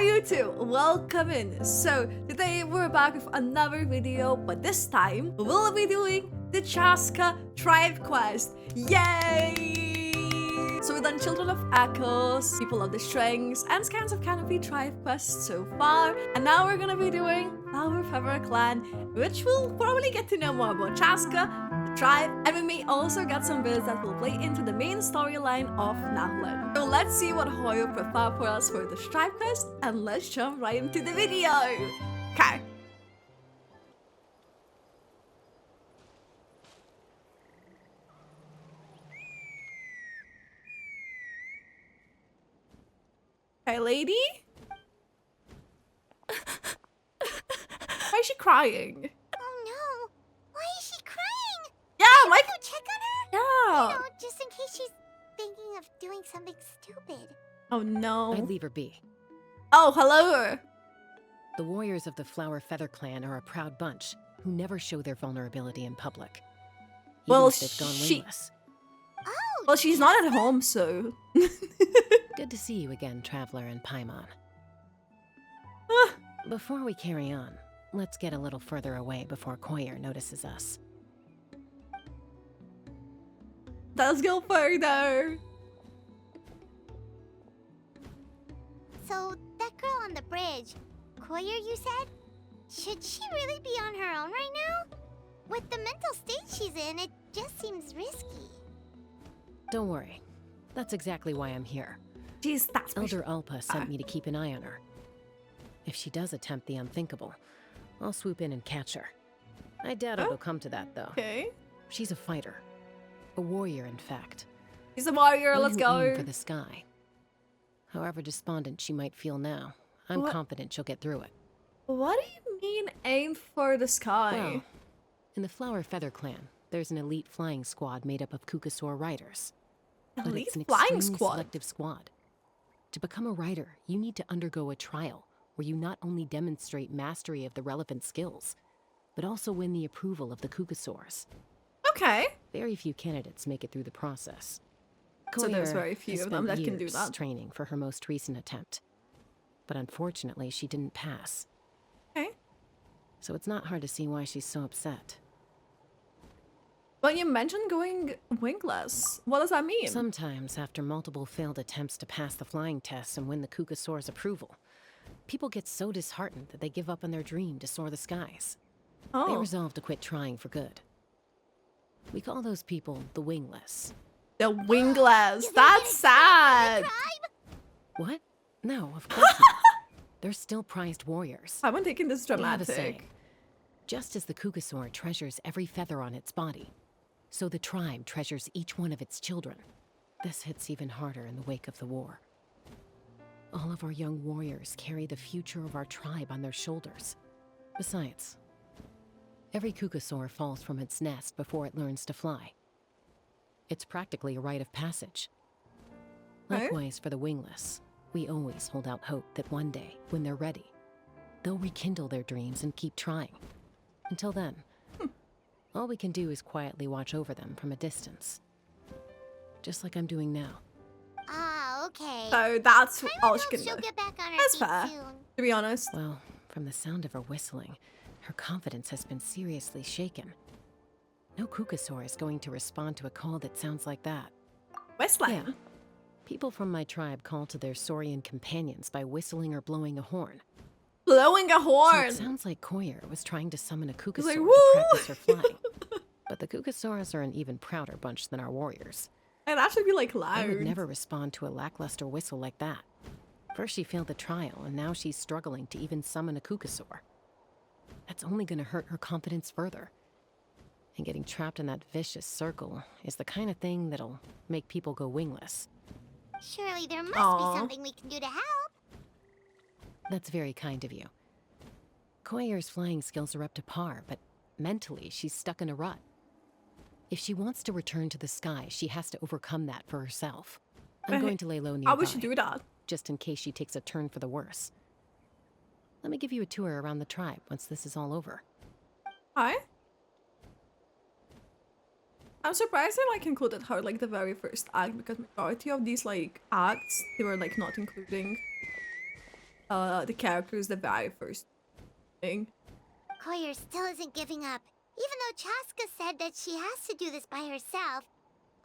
Hi YouTube, welcome in. So today we're back with another video, but this time we'll be doing the Chasca Tribe Quest. Yay! So we've done Children of Echoes, People of the Strings, and Scans of Canopy Tribe Quests so far, and now we're gonna be doing Flower Feather Clan, which we'll probably get to know more about Chasca, the tribe, and we may also get some builds that will play into the main storyline of Tlalocan. So let's see what Hoyo prepared for us for the tribe quest, and let's jump right into the video. Okay. Hey, lady? Why is she crying? Oh no! Why is she crying? Yeah, Should like, we go check on her? yeah. You know, just in case she's thinking of doing something stupid. Oh no. I'd leave her be. Oh, hello. The warriors of the Flower Feather Clan are a proud bunch who never show their vulnerability in public. Even Well, if they've gone wingless. Oh, Well, she's not at home, so. Good to see you again, Traveler and Paimon. Ah, Before we carry on, let's get a little further away before Koyer notices us. let's go further. so that girl on the bridge, Koyer, you said? Should she really be on her own right now? With the mental state she's in, it just seems risky. Don't worry. That's exactly why I'm here. Jeez, that's Elder Alpa sent me to keep an eye on her. If she does attempt the unthinkable, I'll swoop in and catch her. I doubt it'll come to that, though. Okay. She's a fighter. A warrior, in fact. He's a warrior, One let's who aimed go. for the sky. However despondent she might feel now, I'm What? confident she'll get through it. What do you mean aim for the sky? Well, in the Flower Feather Clan, there's an elite flying squad made up of qucusaurus riders. But Elite it's an flying extremely squad. selective squad. To become a rider, you need to undergo a trial where you not only demonstrate mastery of the relevant skills, but also win the approval of the qucusaurus. Okay. Very few candidates make it through the process. So there's Koyer very few has of them spent that can do years that. training for her most recent attempt. But unfortunately, she didn't pass. Okay. So it's not hard to see why she's so upset. But you mentioned going wingless. What does that mean? Sometimes, after multiple failed attempts to pass the flying test and win the qucusaurus approval, people get so disheartened that they give up on their dream to soar the skies. They Oh. resolve to quit trying for good. We call those people the wingless. The wingless. You're That's getting sad. tribe? What? No, of course not. They're still prized warriors. I haven't taken this They have a dramatic. saying. Just as the qucusaur treasures every feather on its body, so the tribe treasures each one of its children. This hits even harder in the wake of the war. All of our young warriors carry the future of our tribe on their shoulders. Besides, every qucusaur falls from its nest before it learns to fly. It's practically a rite of passage. Okay. Likewise for the wingless, we always hold out hope that one day, when they're ready, they'll rekindle their dreams and keep trying. Until then, all we can do is quietly watch over them from a distance. Just like I'm doing now. Ah, okay. So that's I all hope she can she'll do. get back on her That's feet fair. soon. To be honest. Well, from the sound of her whistling, her confidence has been seriously shaken. No qucusaur is going to respond to a call that sounds like that. Westland. Yeah. People from my tribe call to their saurian companions by whistling or blowing a horn. Blowing a So horn. it sounds like Koyer was trying to summon a qucusaur like, to "Woo!" practice her flying. But the qucusaurus are an even prouder bunch than our warriors. It'd actually be like I loud. would never respond to a lackluster whistle like that. First she failed the trial, and now she's struggling to even summon a qucusaur. That's only going to hurt her confidence further. And getting trapped in that vicious circle is the kind of thing that'll make people go wingless. Surely there must Aw. be something we can do to help. That's very kind of you. Koyer's flying skills are up to par, but mentally she's stuck in a rut. If she wants to return to the sky, she has to overcome that for herself. I'm But going to lay low nearby. How would she do that? Just in case she takes a turn for the worse. Let me give you a tour around the tribe once this is all over. Hi. I'm surprised they like included her like the very first act, because majority of these like acts they were like not including the characters the very first thing. Koyer still isn't giving up. Even though Chasca said that she has to do this by herself,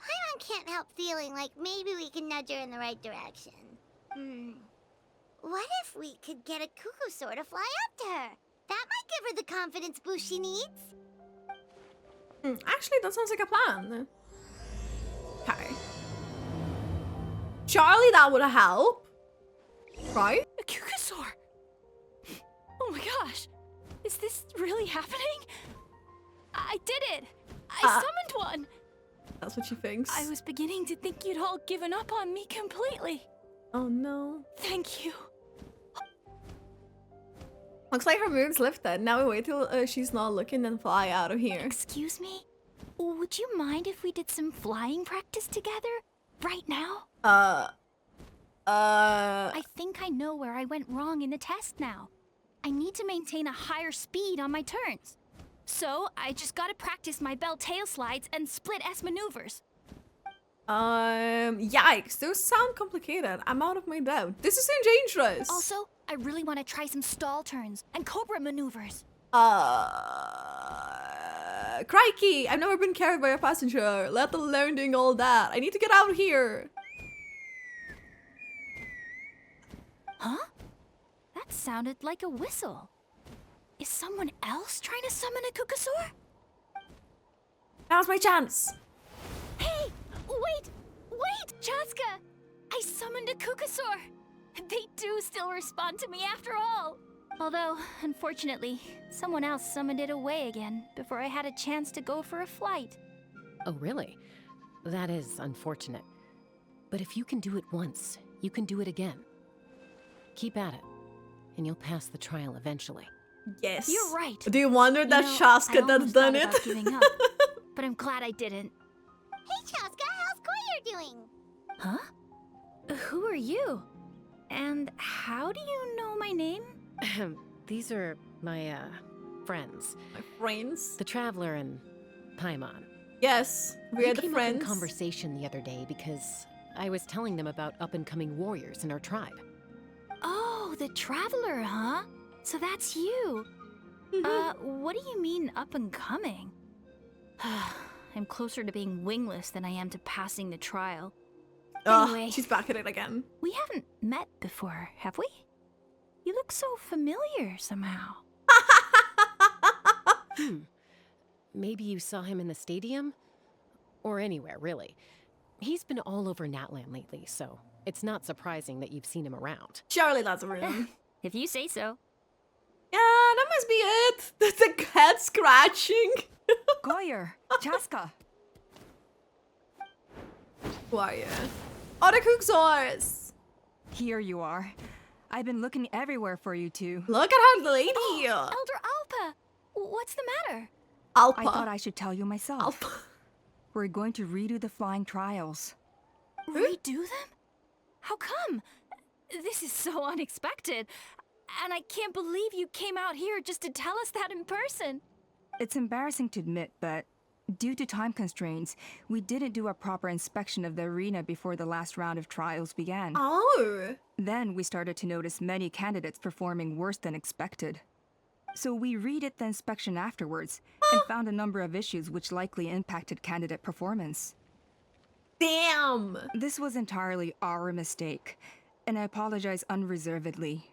Paimon can't help feeling like maybe we can nudge her in the right direction. What if we could get a qucusaurus to fly up to her? That might give her the confidence boost she needs. Actually, that sounds like a plan. Okay. Charlie, that would help. Right? A qucusaurus! Oh my gosh! Is this really happening? I did it! I summoned one! That's what she thinks. I was beginning to think you'd all given up on me completely. Oh no. Thank you. Looks like her mood's lifted. Now we wait till she's not looking and fly out of here. Excuse me? Would you mind if we did some flying practice together? Right now? I think I know where I went wrong in the test now. I need to maintain a higher speed on my turns. So, I just gotta practice my bell tail slides and split S maneuvers. Yikes. Those sound complicated. I'm out of my depth. This is dangerous. Also, I really want to try some stall turns and cobra maneuvers. Crikey, I've never been carried by a passenger, let alone doing all that. I need to get out of here. Huh? That sounded like a whistle. Is someone else trying to summon a qucusaurus? Now's my chance. Hey! Wait! Chasca! I summoned a qucusaurus! They do still respond to me after all! Although, unfortunately, someone else summoned it away again before I had a chance to go for a flight. Oh, really? That is unfortunate. But if you can do it once, you can do it again. Keep at it, and you'll pass the trial eventually. Yes. You're right. Do you wonder that I Chasca that's almost done thought it? about giving up, but I'm glad I didn't. Hey, Chasca, how's Koyer doing? Huh? Who are you? And how do you know my name? These are my, friends. My friends? The Traveler and Paimon. Yes, we are the came friends. up in conversation the other day because I was telling them about up-and-coming warriors in our tribe. Oh, the Traveler, huh? So that's you. What do you mean up and coming? I'm closer to being wingless than I am to passing the trial. Anyway, she's back at it again. We haven't met before, have we? You look so familiar somehow. Maybe you saw him in the stadium? Or anywhere, really. He's been all over Natlan lately, so it's not surprising that you've seen him around. Surely that's a room. If you say so. Yeah, that must be it. The cat scratching. Koyer, Chasca. Who are you? Oh, the qucusaurus. Here you are. I've been looking everywhere for you two. Look at her lady. Elder Alpa! What's the matter? Alpa. I thought I should tell you myself. Alpa. We're going to redo the flying trials. Redo them? How come? This is so unexpected. And I can't believe you came out here just to tell us that in person. It's embarrassing to admit, but due to time constraints, we didn't do a proper inspection of the arena before the last round of trials began. Oh. Then we started to notice many candidates performing worse than expected. So we redid the inspection afterwards and found a number of issues which likely impacted candidate performance. Damn. This was entirely our mistake, and I apologize unreservedly.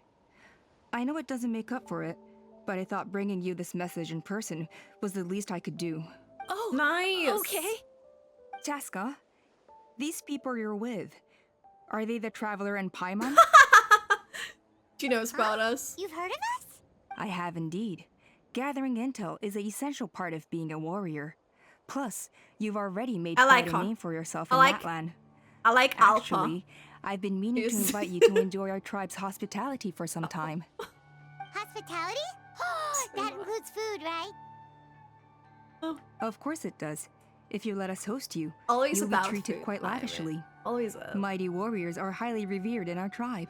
I know it doesn't make up for it, but I thought bringing you this message in person was the least I could do. Oh, Nice. okay. Chasca, these people you're with, are they the Traveler and Paimon? She knows about us. You've heard of us? I have indeed. Gathering intel is an essential part of being a warrior. Plus, you've already made I like quite a her. name for yourself I in like- Natlan. I like Alpha. Actually, I've been meaning to Yes. invite you to enjoy our tribe's hospitality for some time. Hospitality? That includes food, right? Of course it does. If you let us host you, Always you'll about be treated food, quite by the way. lavishly. Always. Mighty warriors are highly revered in our tribe.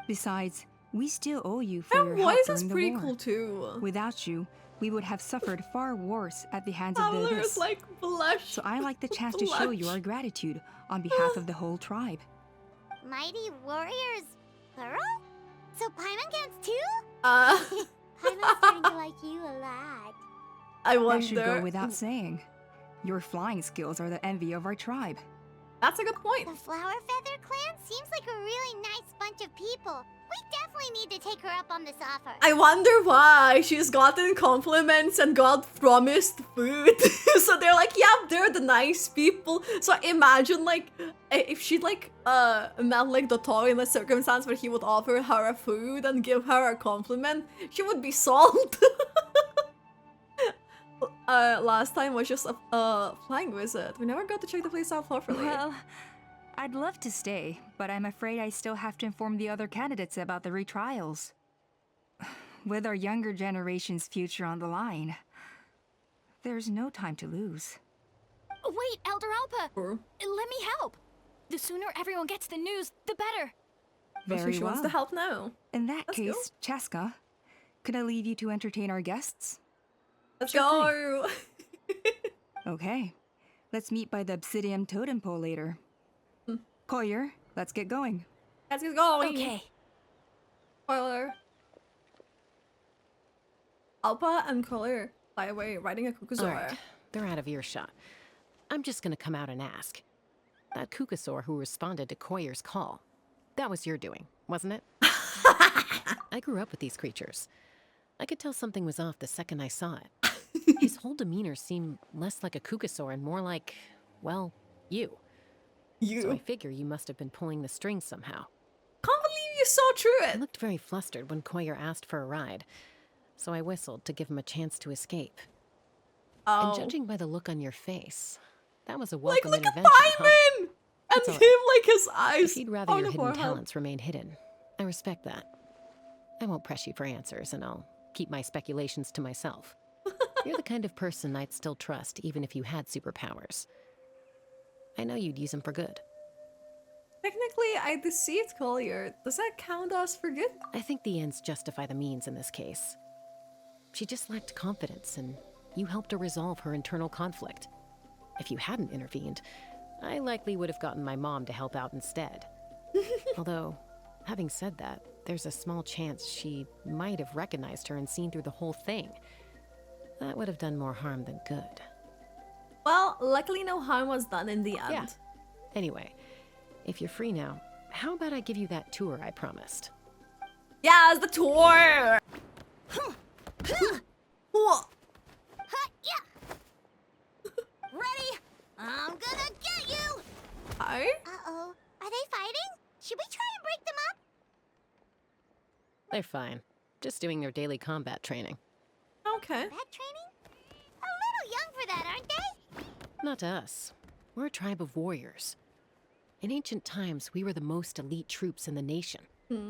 Besides, we still owe you for Her your help voice during is the pretty war. cool too. Without you, we would have suffered far worse at the hands of the Traveler Abyss. is like blush. So I like the chance to show you Blush. our gratitude on behalf of the whole tribe. Mighty warriors, plural? So Paimon counts too? Uh, Paimon's starting to like you a lot. I That should go wonder. without saying. Your flying skills are the envy of our tribe. That's a good point. The Flower Feather Clan seems like a really nice bunch of people. We definitely need to take her up on this offer. I wonder why she's gotten compliments and got promised food. So they're like, yeah, they're the nice people. So imagine like if she like met like Dotto in a circumstance where he would offer her a food and give her a compliment, she would be sold. Last time was just a flying visit. We never got to check the place out properly. Well, I'd love to stay, but I'm afraid I still have to inform the other candidates about the retrials. With our younger generation's future on the line, there's no time to lose. Wait, Elder Alpa! Sure. Let me help! The sooner everyone gets the news, the better. Very she well. wants to help now. In that Let's go. case, Chasca, could I leave you to entertain our guests? Let's Sure go. Okay. Let's meet by the obsidian totem pole later. Collier, let's get going. Let's get going. Okay. Spoiler. Alpa and Collier fly away riding a qucusaur. Alright, they're out of earshot. I'm just gonna come out and ask. That qucusaur who responded to Koyer's call, that was your doing, wasn't it? I grew up with these creatures. I could tell something was off the second I saw it. His whole demeanor seemed less like a qucusaur and more like, well, you. So I figure you must have been pulling the strings somehow. Can't believe you saw through I it. looked very flustered when Koyer asked for a ride, so I whistled to give him a chance to escape. Oh. And judging by the look on your face, that was a Like, welcome look at intervention, huh? Paimon! And That's all him, like, his eyes. If you'd rather on your the hidden forehead. talents remain hidden, I respect that. I won't press you for answers, and I'll keep my speculations to myself. You're the kind of person I'd still trust, even if you had superpowers. I know you'd use them for good. Technically, I deceived Collier. Does that count as for good? I think the ends justify the means in this case. She just lacked confidence, and you helped her resolve her internal conflict. If you hadn't intervened, I likely would have gotten my mom to help out instead. Although, having said that, there's a small chance she might have recognized her and seen through the whole thing. That would have done more harm than good. Well, luckily no harm was done in the end. Yeah. Anyway, if you're free now, how about I give you that tour I promised? Yes, the tour! Whoa. Yeah. Ready? I'm gonna get you! Hi? Uh-oh. Are they fighting? Should we try and break them up? They're fine. Just doing their daily combat training. Okay. That training? A little young for that, aren't they? Not to us. We're a tribe of warriors. In ancient times, we were the most elite troops in the nation,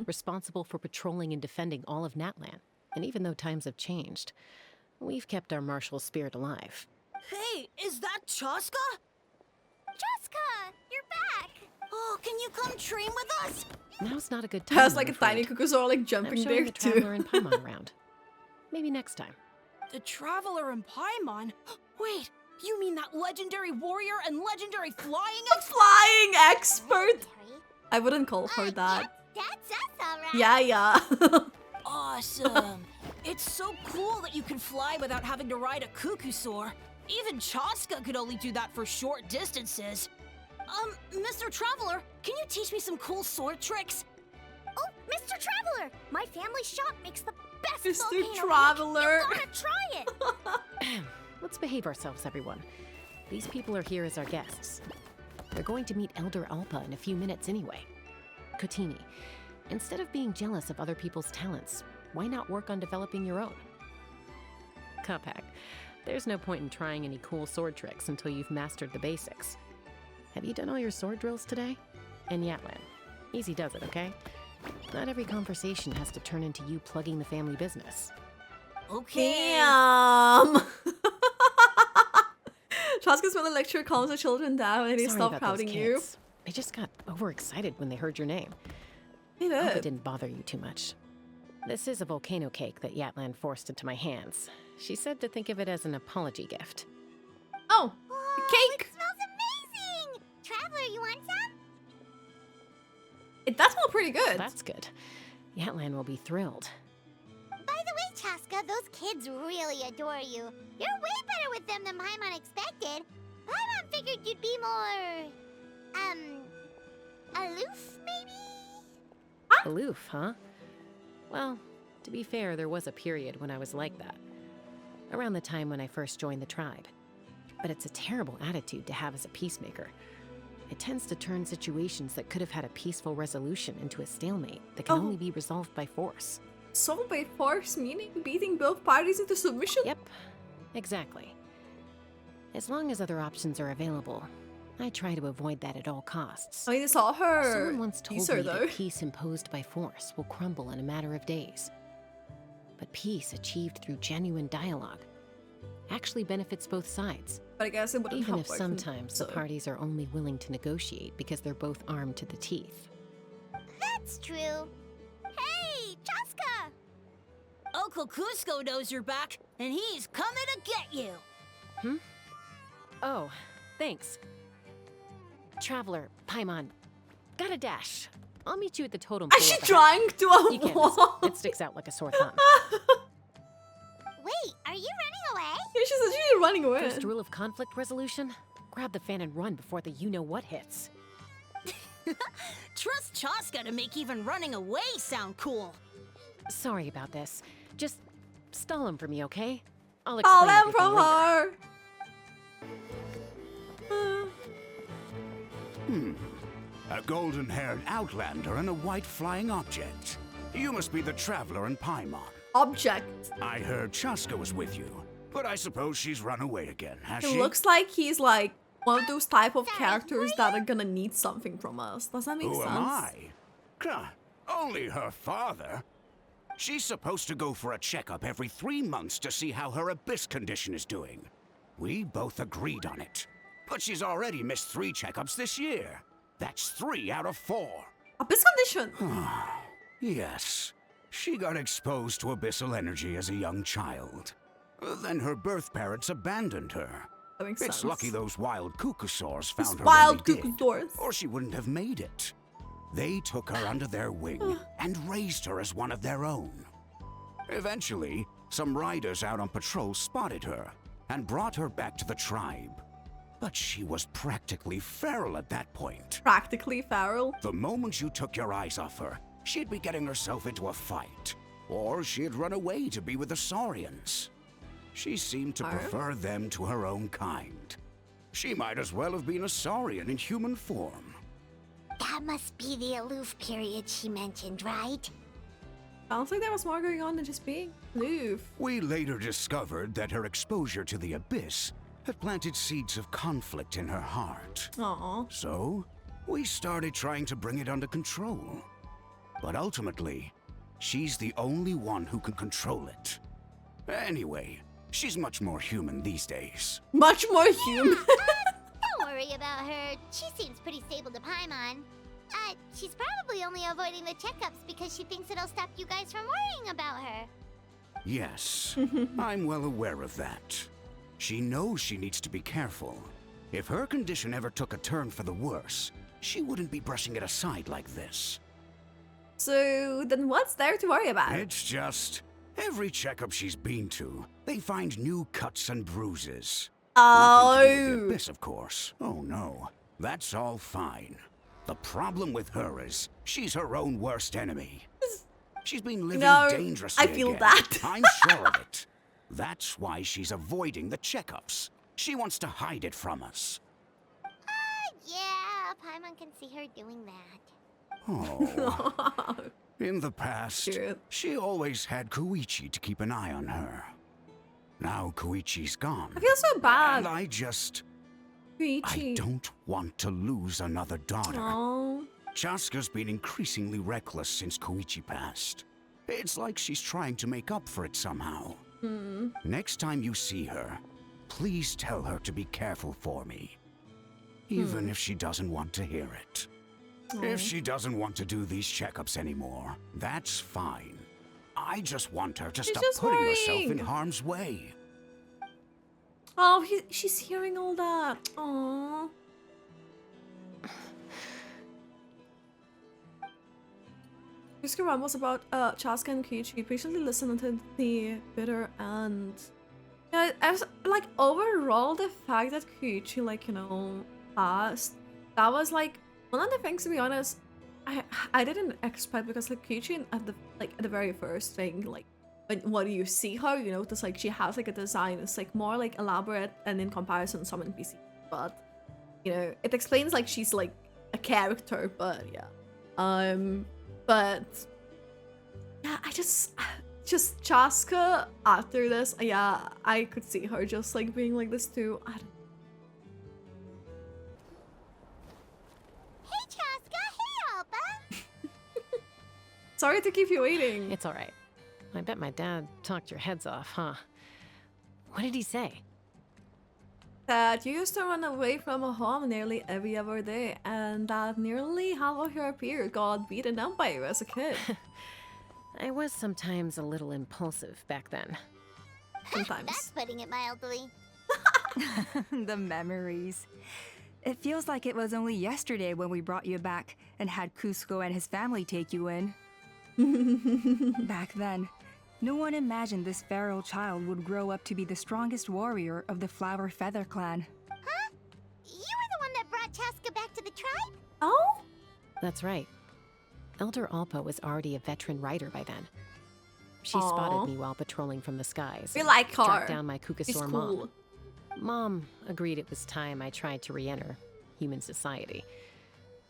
responsible for patrolling and defending all of Natlan. And even though times have changed, we've kept our martial spirit alive. Hey, is that Chasca? Chasca, you're back! Oh, can you come train with us? Now's not a good time. Has like I'm a tiny afraid. qucusaur like I'm jumping showing there the too. Traveler and Paimon around. Maybe next time. The Traveler and Paimon? Wait, you mean that legendary warrior and legendary flying A flying expert! I wouldn't call her that. That's us, alright. Yeah. Awesome. It's so cool that you can fly without having to ride a qucusaur. Even Chasca could only do that for short distances. Mr. Traveler, can you teach me some cool sword tricks? Oh, Mr. Traveler! My family shop makes the best Mr. volcano cake. Traveler. You gotta try it! Let's behave ourselves, everyone. These people are here as our guests. They're going to meet Elder Alpa in a few minutes anyway. Kotini, instead of being jealous of other people's talents, why not work on developing your own? Kapak, there's no point in trying any cool sword tricks until you've mastered the basics. Have you done all your sword drills today? And Yatlan, easy does it, okay? Not every conversation has to turn into you plugging the family business. Okay. Damn! Chasca's when the lecturer calms the children down and he Sorry stopped about those crowding you. kids. They just got overexcited when they heard your name. He I hope it did. didn't bother you too much. This is a volcano cake that Yatlan forced into my hands. She said to think of it as an apology gift. Oh, Whoa, cake! It smells amazing! Traveler, you want some? It does smell pretty good. That's good. Yatlan will be thrilled. By the way, Chasca, those kids really adore you. You're way better with them than Paimon expected. Paimon figured you'd be more... aloof, maybe? Aloof, huh? Well, to be fair, there was a period when I was like that. Around the time when I first joined the tribe. But it's a terrible attitude to have as a peacemaker. It tends to turn situations that could have had a peaceful resolution into a stalemate that can only be resolved by force. Solved by force, meaning beating both parties into submission? Yep, exactly. As long as other options are available, I try to avoid that at all costs. I mean, it's all her Someone once told teaser, me though. that peace imposed by force will crumble in a matter of days. But peace achieved through genuine dialogue actually benefits both sides. But I guess it wouldn't Even help if both, sometimes so. the parties are only willing to negotiate because they're both armed to the teeth. That's true. Hey, Chasca! Uncle Cusco knows you're back, and he's coming to get you. Oh, thanks. Traveler, Paimon, got a dash. I'll meet you at the totem pole. Is she at the trying to You can't miss avoid? it. It sticks out like a sore thumb. Wait, are you running away? Yeah, she said she's running away. First rule of conflict resolution, grab the fan and run before the you-know-what hits. Trust Chasca to make even running away sound cool. Sorry about this. Just stall him for me, okay? I'll Call explain them everything from later. her. A golden-haired outlander and a white flying object. You must be the traveler in Paimon. Object. I heard Chasca was with you, but I suppose she's run away again, has It she? looks like he's like one of those type of characters that are gonna need something from us. Does that make Who sense? am I? Only her father. She's supposed to go for a checkup every 3 months to see how her abyss condition is doing. We both agreed on it. But she's already missed 3 checkups this year. That's 3 out of 4. Abyss condition. Yes. She got exposed to abyssal energy as a young child. Then her birth parents abandoned her. That makes It's sense. lucky those wild qucusaurs Those found her wild when they did, qucusaurus. or she wouldn't have made it. They took her under their wing and raised her as one of their own. Eventually, some riders out on patrol spotted her and brought her back to the tribe. But she was practically feral at that point. Practically feral. The moment you took your eyes off her, she'd be getting herself into a fight. Or she'd run away to be with the Saurians. She seemed to prefer them to her own kind. She might as well have been a Saurian in human form. That must be the aloof period she mentioned, right? Sounds like there was more going on than just being aloof. We later discovered that her exposure to the abyss had planted seeds of conflict in her heart. Aww. So, we started trying to bring it under control. But ultimately, she's the only one who can control it. Anyway, she's much more human these days. Much more human. Don't worry about her. She seems pretty stable to Paimon. She's probably only avoiding the checkups because she thinks it'll stop you guys from worrying about her. Yes, I'm well aware of that. She knows she needs to be careful. If her condition ever took a turn for the worse, she wouldn't be brushing it aside like this. So then what's there to worry about? It's just, every checkup she's been to, they find new cuts and bruises. Nothing to do with the Oh. abyss, of course. Oh no, that's all fine. The problem with her is, she's her own worst enemy. She's been living No, dangerously I feel again. that. I'm sure of it. That's why she's avoiding the checkups. She wants to hide it from us. Yeah, Paimon can see her doing that. Oh. In the past, Cute. she always had Koichi to keep an eye on her. Now Koichi's gone. I feel so And bad. I Koichi. don't want to lose another daughter. Oh. Chasca's been increasingly reckless since Koichi passed. It's like she's trying to make up for it somehow. Next time you see her, please tell her to be careful for me. Even if she doesn't want to hear it. If she doesn't want to do these checkups anymore, that's fine. I just want her to stop just putting herself in worrying. harm's way. Oh, she's hearing all that. Aww. Yusuke rambles about Chasca and Koichi, patiently listening to the bitter and yeah, as like overall the fact that Koichi like, you know, passed, that was like one of the things, to be honest, I didn't expect, because like Koichi at the very first thing, like when you see her, you notice like she has like a design, it's like more like elaborate and in comparison some NPC, but you know, it explains like she's like a character, but yeah. But yeah, I just Chasca after this, yeah, I could see her just like being like this too. I don't... Hey, Chasca. Hey, Alba. Sorry to keep you waiting. It's all right. I bet my dad talked your heads off, huh? What did he say? That you used to run away from a home nearly every other day, and that nearly half of your peers got beaten up by you as a kid. I was sometimes a little impulsive back then. Sometimes. That's putting it mildly. The memories. It feels like it was only yesterday when we brought you back and had Cusco and his family take you in. Back then, no one imagined this feral child would grow up to be the strongest warrior of the Flower Feather clan. Huh? You were the one that brought Chasca back to the tribe? Oh? That's right. Elder Alpa was already a veteran rider by then. She Aw. spotted me while patrolling from the skies. We and like her. Tracked down my She's qucusaur cool. mom. Mom agreed it was time I tried to re-enter human society.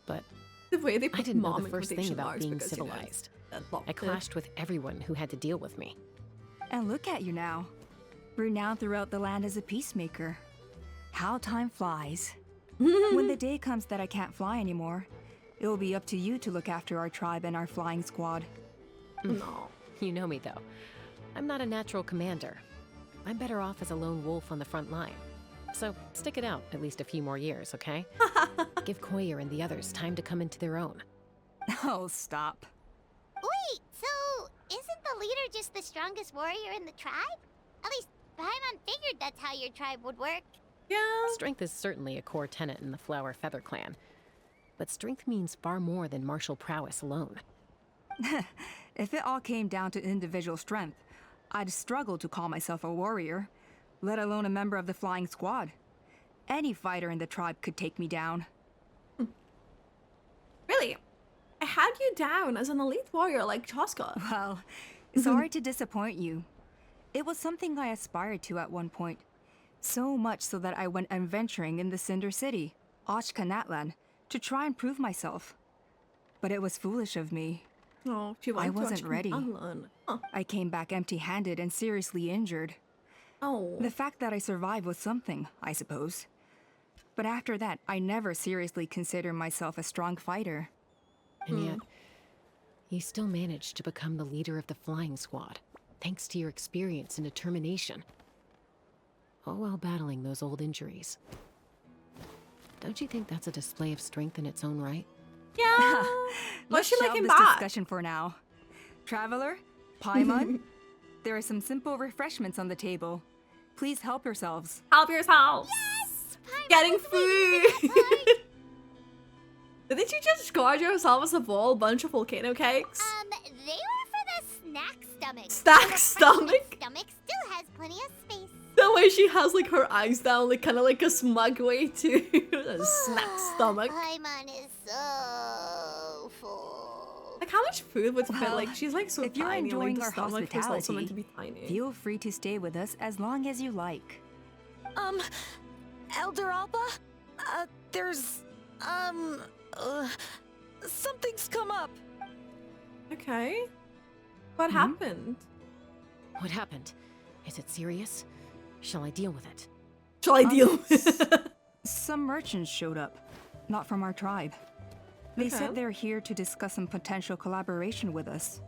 But The way they I put didn't know mom the in first thing quotation about marks being because, you know, civilized. that lot- I clashed with everyone who had to deal with me. And look at you now, renowned throughout the land as a peacemaker. How time flies. When the day comes that I can't fly anymore, it will be up to you to look after our tribe and our flying squad. No. You know me, though. I'm not a natural commander. I'm better off as a lone wolf on the front line. So stick it out at least a few more years, okay? Give Koyer and the others time to come into their own. Oh, stop. Wait, so isn't the leader just the strongest warrior in the tribe? At least Paimon figured that's how your tribe would work. Yeah. Strength is certainly a core tenet in the Flower Feather clan. But strength means far more than martial prowess alone. If it all came down to individual strength, I'd struggle to call myself a warrior, let alone a member of the flying squad. Any fighter in the tribe could take me down. Really? I had you down as an elite warrior like Chasca. Well, sorry to disappoint you. It was something I aspired to at one point. So much so that I went adventuring in the Cinder City, Ochkanatlan, to try and prove myself. But it was foolish of me. Oh, she I went to wasn't ready. Achkemaulan. Huh. I came back empty-handed and seriously injured. Oh. The fact that I survived was something, I suppose. But after that, I never seriously considered myself a strong fighter. And yet, you still managed to become the leader of the flying squad, thanks to your experience and determination. All while battling those old injuries. Don't you think that's a display of strength in its own right? Yeah. Let's Let's she like shelve him this back. discussion for now. Traveler, Paimon, there are some simple refreshments on the table. Please help yourselves. Help yourself. Yes! Paimon Getting was waiting for that part. food. Didn't you just gorge yourself as a whole bunch of volcano cakes? They were for the snack stomach. Snack The refreshment stomach? stomach still has plenty of space. The way she has like her eyes down, like kind of like a smug way too. A snack stomach. Paimon is so full. Like how much food would fit? Well, Like she's like so if you're tiny. enjoying Like our the stomach is also meant to be hospitality, tiny. feel free to stay with us as long as you like. Elder Alba? Something's come up. Okay. What happened? What happened? Is it serious? Shall I deal with it? Shall I deal with? Some merchants showed up, not from our tribe. They Okay. said they're here to discuss some potential collaboration with us.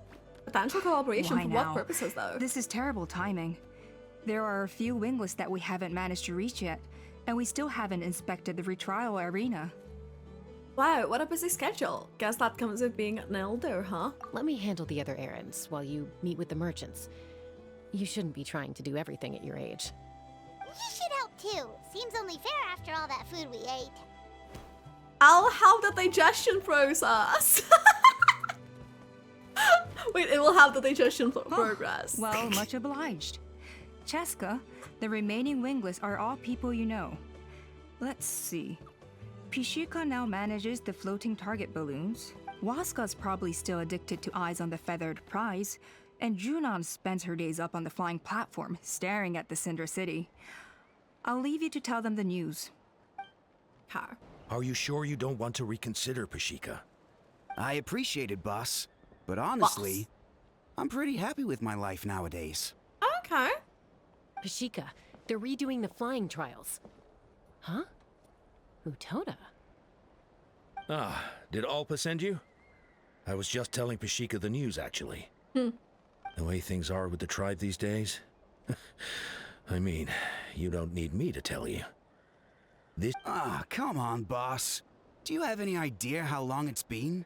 Potential collaboration Why for now? what purposes though? This is terrible timing. There are a few wingless that we haven't managed to reach yet, and we still haven't inspected the retrial arena. Wow, what a busy schedule. Guess that comes with being an elder, huh? Let me handle the other errands while you meet with the merchants. You shouldn't be trying to do everything at your age. You should help too. Seems only fair after all that food we ate. I'll help the digestion process. Wait, it will have the digestion progress. Well, much obliged. Chasca, the remaining wingless are all people you know. Let's see. Pishika now manages the floating target balloons. Waska's probably still addicted to eyes on the feathered prize. And Junon spends her days up on the flying platform, staring at the Cinder City. I'll leave you to tell them the news. Car. Are you sure you don't want to reconsider, Pashika? I appreciate it, boss. But honestly, I'm pretty happy with my life nowadays. Okay. Pashika, they're redoing the flying trials. Huh? Utoda? Ah, did Alpa send you? I was just telling Pashika the news, actually. The way things are with the tribe these days. I mean, you don't need me to tell you. Come on, boss. Do you have any idea how long it's been?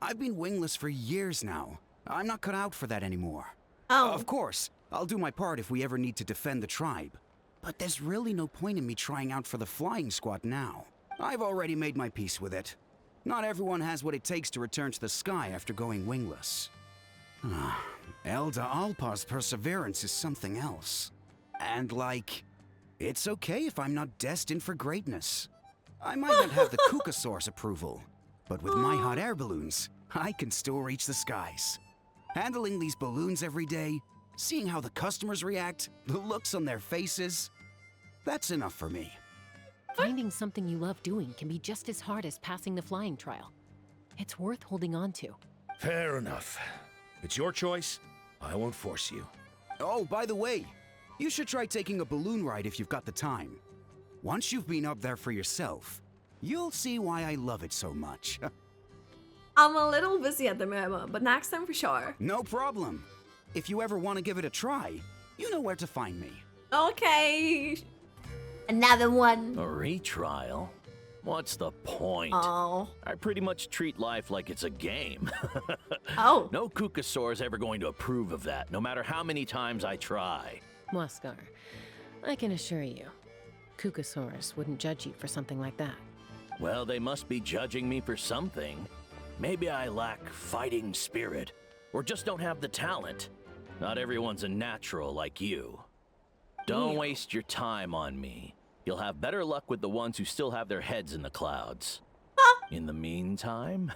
I've been wingless for years now. I'm not cut out for that anymore. Oh. Of course, I'll do my part if we ever need to defend the tribe. But there's really no point in me trying out for the flying squad now. I've already made my peace with it. Not everyone has what it takes to return to the sky after going wingless. Elder Alpa's perseverance is something else. And it's okay if I'm not destined for greatness. I might not have the qucusaurus approval, but with my hot air balloons, I can still reach the skies. Handling these balloons every day, seeing how the customers react, the looks on their faces, that's enough for me. Finding something you love doing can be just as hard as passing the flying trial. It's worth holding on to. Fair enough. It's your choice. I won't force you. Oh, by the way, you should try taking a balloon ride if you've got the time. Once you've been up there for yourself, you'll see why I love it so much. I'm a little busy at the moment, but next time for sure. No problem. If you ever want to give it a try, you know where to find me. Okay. Another one. A retrial? What's the point? Oh. I pretty much treat life like it's a game. Oh. No qucusaur is ever going to approve of that, no matter how many times I try. Waskar, I can assure you, qucusaurus wouldn't judge you for something like that. Well, they must be judging me for something. Maybe I lack fighting spirit, or just don't have the talent. Not everyone's a natural like you. Don't waste your time on me. You'll have better luck with the ones who still have their heads in the clouds. In the meantime,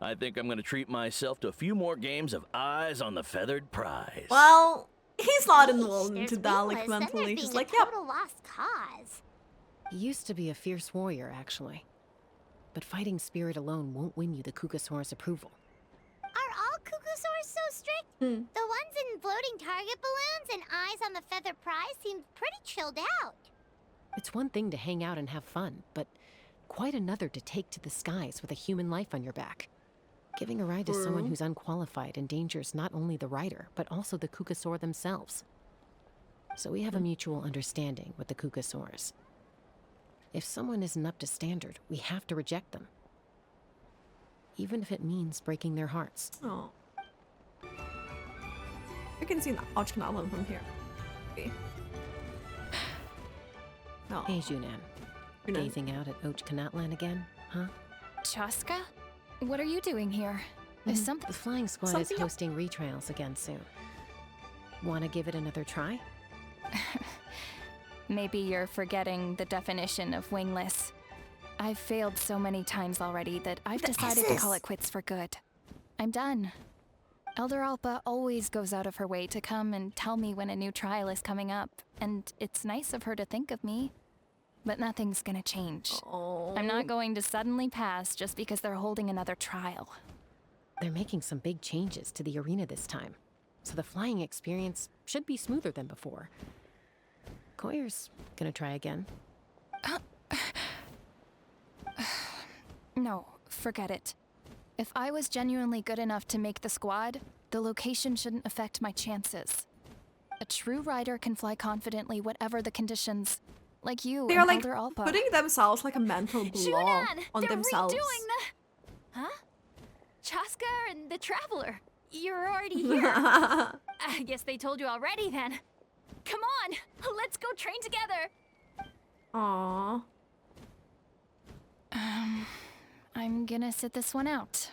I think I'm gonna treat myself to a few more games of Eyes on the Feathered Prize. Well, he's not involved There's into that, wingless, then mentally. there's He's being like, a yep. total lost cause. He used to be a fierce warrior, actually. But fighting spirit alone won't win you the qucusaurus approval. Are all qucusaurs so strict? The ones in floating target balloons and Eyes on the Feathered Prize seem pretty chilled out. It's one thing to hang out and have fun, but quite another to take to the skies with a human life on your back. Giving a ride to someone who's unqualified endangers not only the rider, but also the qucusaur themselves. So we have a mutual understanding with the qucusaurs. If someone isn't up to standard, we have to reject them. Even if it means breaking their hearts. Oh. You can see the Tlalocan from here. Okay. Oh. Hey, Junan. Gazing out at Tlalocan again, huh? Chasca? What are you doing here? Is something... The flying squad is Something- hosting retrials again soon. Wanna give it another try? Maybe you're forgetting the definition of wingless. I've failed so many times already that I've decided to call it quits for good. I'm done. Elder Alpa always goes out of her way to come and tell me when a new trial is coming up, and it's nice of her to think of me. But nothing's gonna change. Oh. I'm not going to suddenly pass just because they're holding another trial. They're making some big changes to the arena this time, so the flying experience should be smoother than before. Koyer's gonna try again. No, forget it. If I was genuinely good enough to make the squad, the location shouldn't affect my chances. A true rider can fly confidently whatever the conditions, like you They're and like Elder Alpa. putting themselves like a mental block Junan, on they're themselves. redoing the... Huh? Chasca and the Traveler. You're already here. I guess they told you already then. Come on, let's go train together. Aww. I'm gonna sit this one out.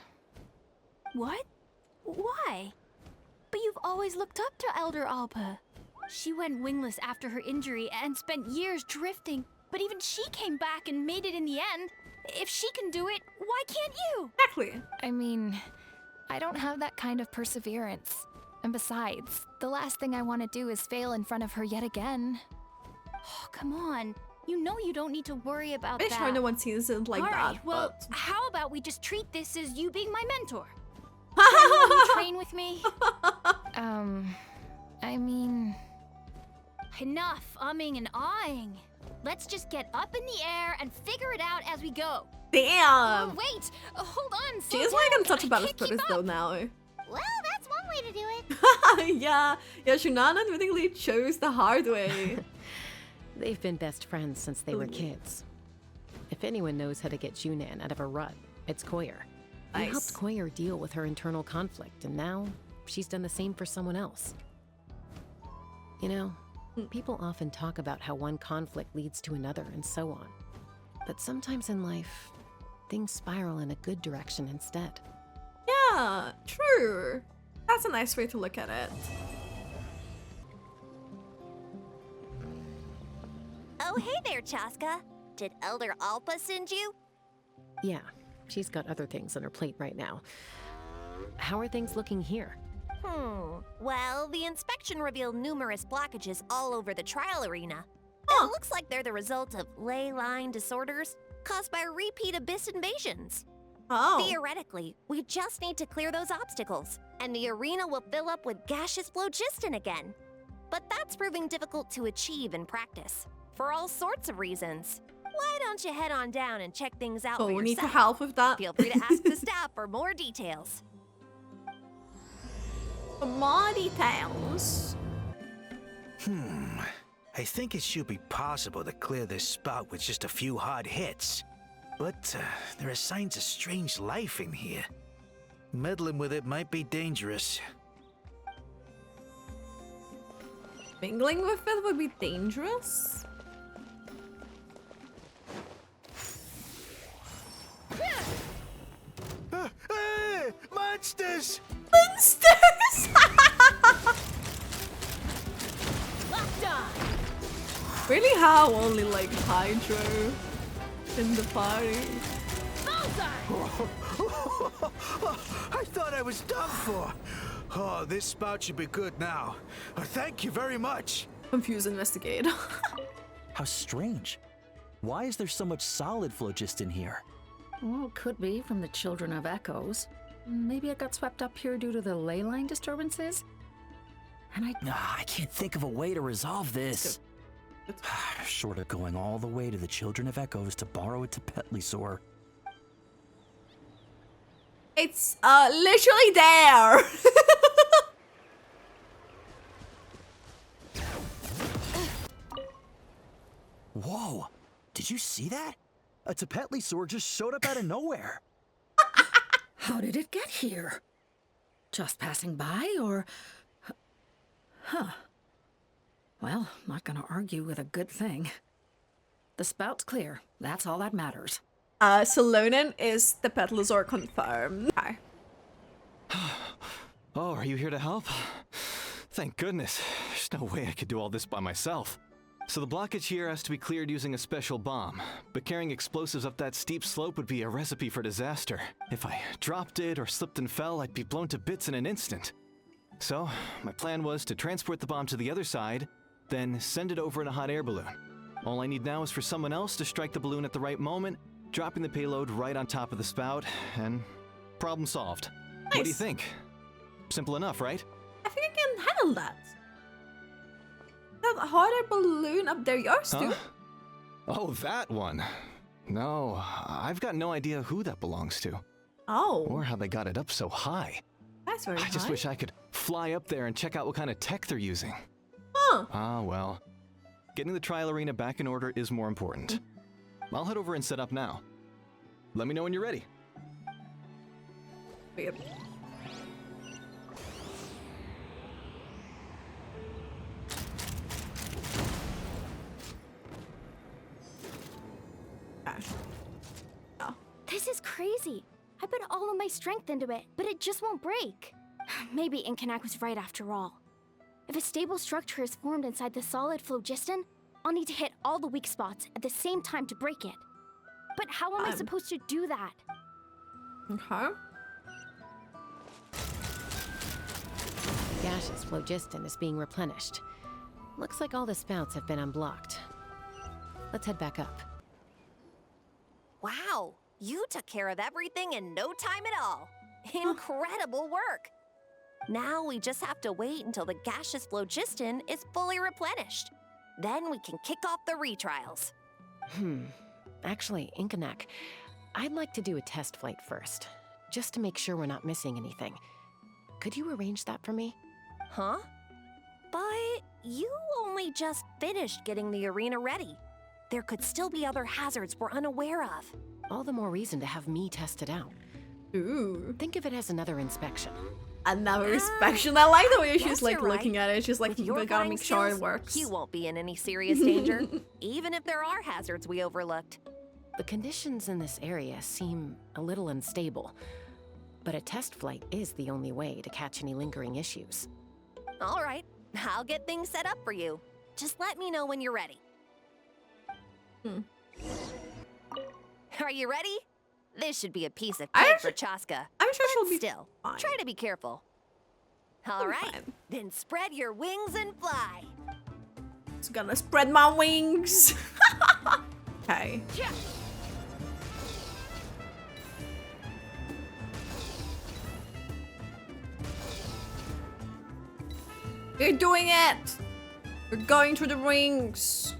What? Why? But you've always looked up to Elder Alpa. She went wingless after her injury and spent years drifting, but even she came back and made it in the end. If she can do it, why can't you? Exactly. I mean, I don't have that kind of perseverance. And besides, the last thing I want to do is fail in front of her yet again. Oh, come on. You know you don't need to worry about I'm that. sure no one sees it like All that. right, well, but... how about we just treat this as you being my mentor? Will you train with me? I mean... Enough umming and ahhing. Let's just get up in the air and figure it out as we go. Damn! Wait, hold on. She is like untouchable Spirit though now. Well, that's one way to do it. yeah, Shunan admittingly chose the hard way. They've been best friends since they were kids. If anyone knows how to get Junan out of a rut, it's Koyer. He Nice. helped Koyer deal with her internal conflict, and now she's done the same for someone else. You know, people often talk about how one conflict leads to another and so on. But sometimes in life, things spiral in a good direction instead. Yeah, true. That's a nice way to look at it. Oh, hey there, Chasca. Did Elder Alpa send you? Yeah, she's got other things on her plate right now. How are things looking here? Well, the inspection revealed numerous blockages all over the trial arena. Huh. It looks like they're the result of ley line disorders caused by repeat abyss invasions. Oh. Theoretically, we just need to clear those obstacles, and the arena will fill up with gaseous phlogiston again. But that's proving difficult to achieve in practice, for all sorts of reasons. Why don't you head on down and check things out Oh, for we need yourself? to help with that. Feel free to ask the staff for more details. More details. I think it should be possible to clear this spout with just a few hard hits. But there are signs of strange life in here. Meddling with it might be dangerous. Mingling with it would be dangerous. Monsters! Monsters! Really, how only like Hydro in the party? I thought I was done for. Oh, this spout should be good now. Thank you very much. Confuse investigate. How strange. Why is there so much solid phlogiston here? Well, could be from the Children of Echoes. Maybe it got swept up here due to the ley line disturbances? And I can't think of a way to resolve this. Short of going all the way to the Children of Echoes to borrow it to Tlalocan. It's literally there. Whoa! Did you see that? A Tlalocan just showed up out of nowhere. how did it get here? Just passing by, or... Huh. Well, not gonna argue with a good thing. The spout's clear. That's all that matters. So Lonan is the Tlalocan confirmed. Okay. Oh, are you here to help? Thank goodness. There's no way I could do all this by myself. So the blockage here has to be cleared using a special bomb, but carrying explosives up that steep slope would be a recipe for disaster. If I dropped it or slipped and fell, I'd be blown to bits in an instant. So, my plan was to transport the bomb to the other side, then send it over in a hot air balloon. All I need now is for someone else to strike the balloon at the right moment, dropping the payload right on top of the spout, and problem solved. Nice. What do you think? Simple enough, right? I think I can handle that. That hot air balloon up there, yours too? Oh, that one. No, I've got no idea who that belongs to. Oh. Or how they got it up so high. That's very I just high. wish I could fly up there and check out what kind of tech they're using. Huh. Ah, well. Getting the trial arena back in order is more important. I'll head over and set up now. Let me know when you're ready. Weird. This is crazy. I put all of my strength into it, but it just won't break. Maybe Inkanak was right after all. If a stable structure is formed inside the solid phlogiston, I'll need to hit all the weak spots at the same time to break it. But how am I supposed to do that? Okay. Gaseous phlogiston is being replenished. Looks like all the spouts have been unblocked. Let's head back up. Wow, you took care of everything in no time at all. Incredible work. Now we just have to wait until the gaseous phlogiston is fully replenished. Then we can kick off the retrials. Actually, Inkanak, I'd like to do a test flight first, just to make sure we're not missing anything. Could you arrange that for me? Huh? But you only just finished getting the arena ready. There could still be other hazards we're unaware of. All the more reason to have me test it out. Ooh. Think of it as another inspection. Another inspection. I like the way she's Yes, like you're looking right. at it. She's like, With we your gotta flying make sure it skills, works. You won't be in any serious danger, even if there are hazards we overlooked. The conditions in this area seem a little unstable, but a test flight is the only way to catch any lingering issues. All right, I'll get things set up for you. Just let me know when you're ready. Are you ready? This should be a piece of cake for Chasca. I'm sure she'll be Still, fine. try to be careful. All right, then spread your wings and fly. Just gonna spread my wings. Okay. We're doing it! We're going through the rings.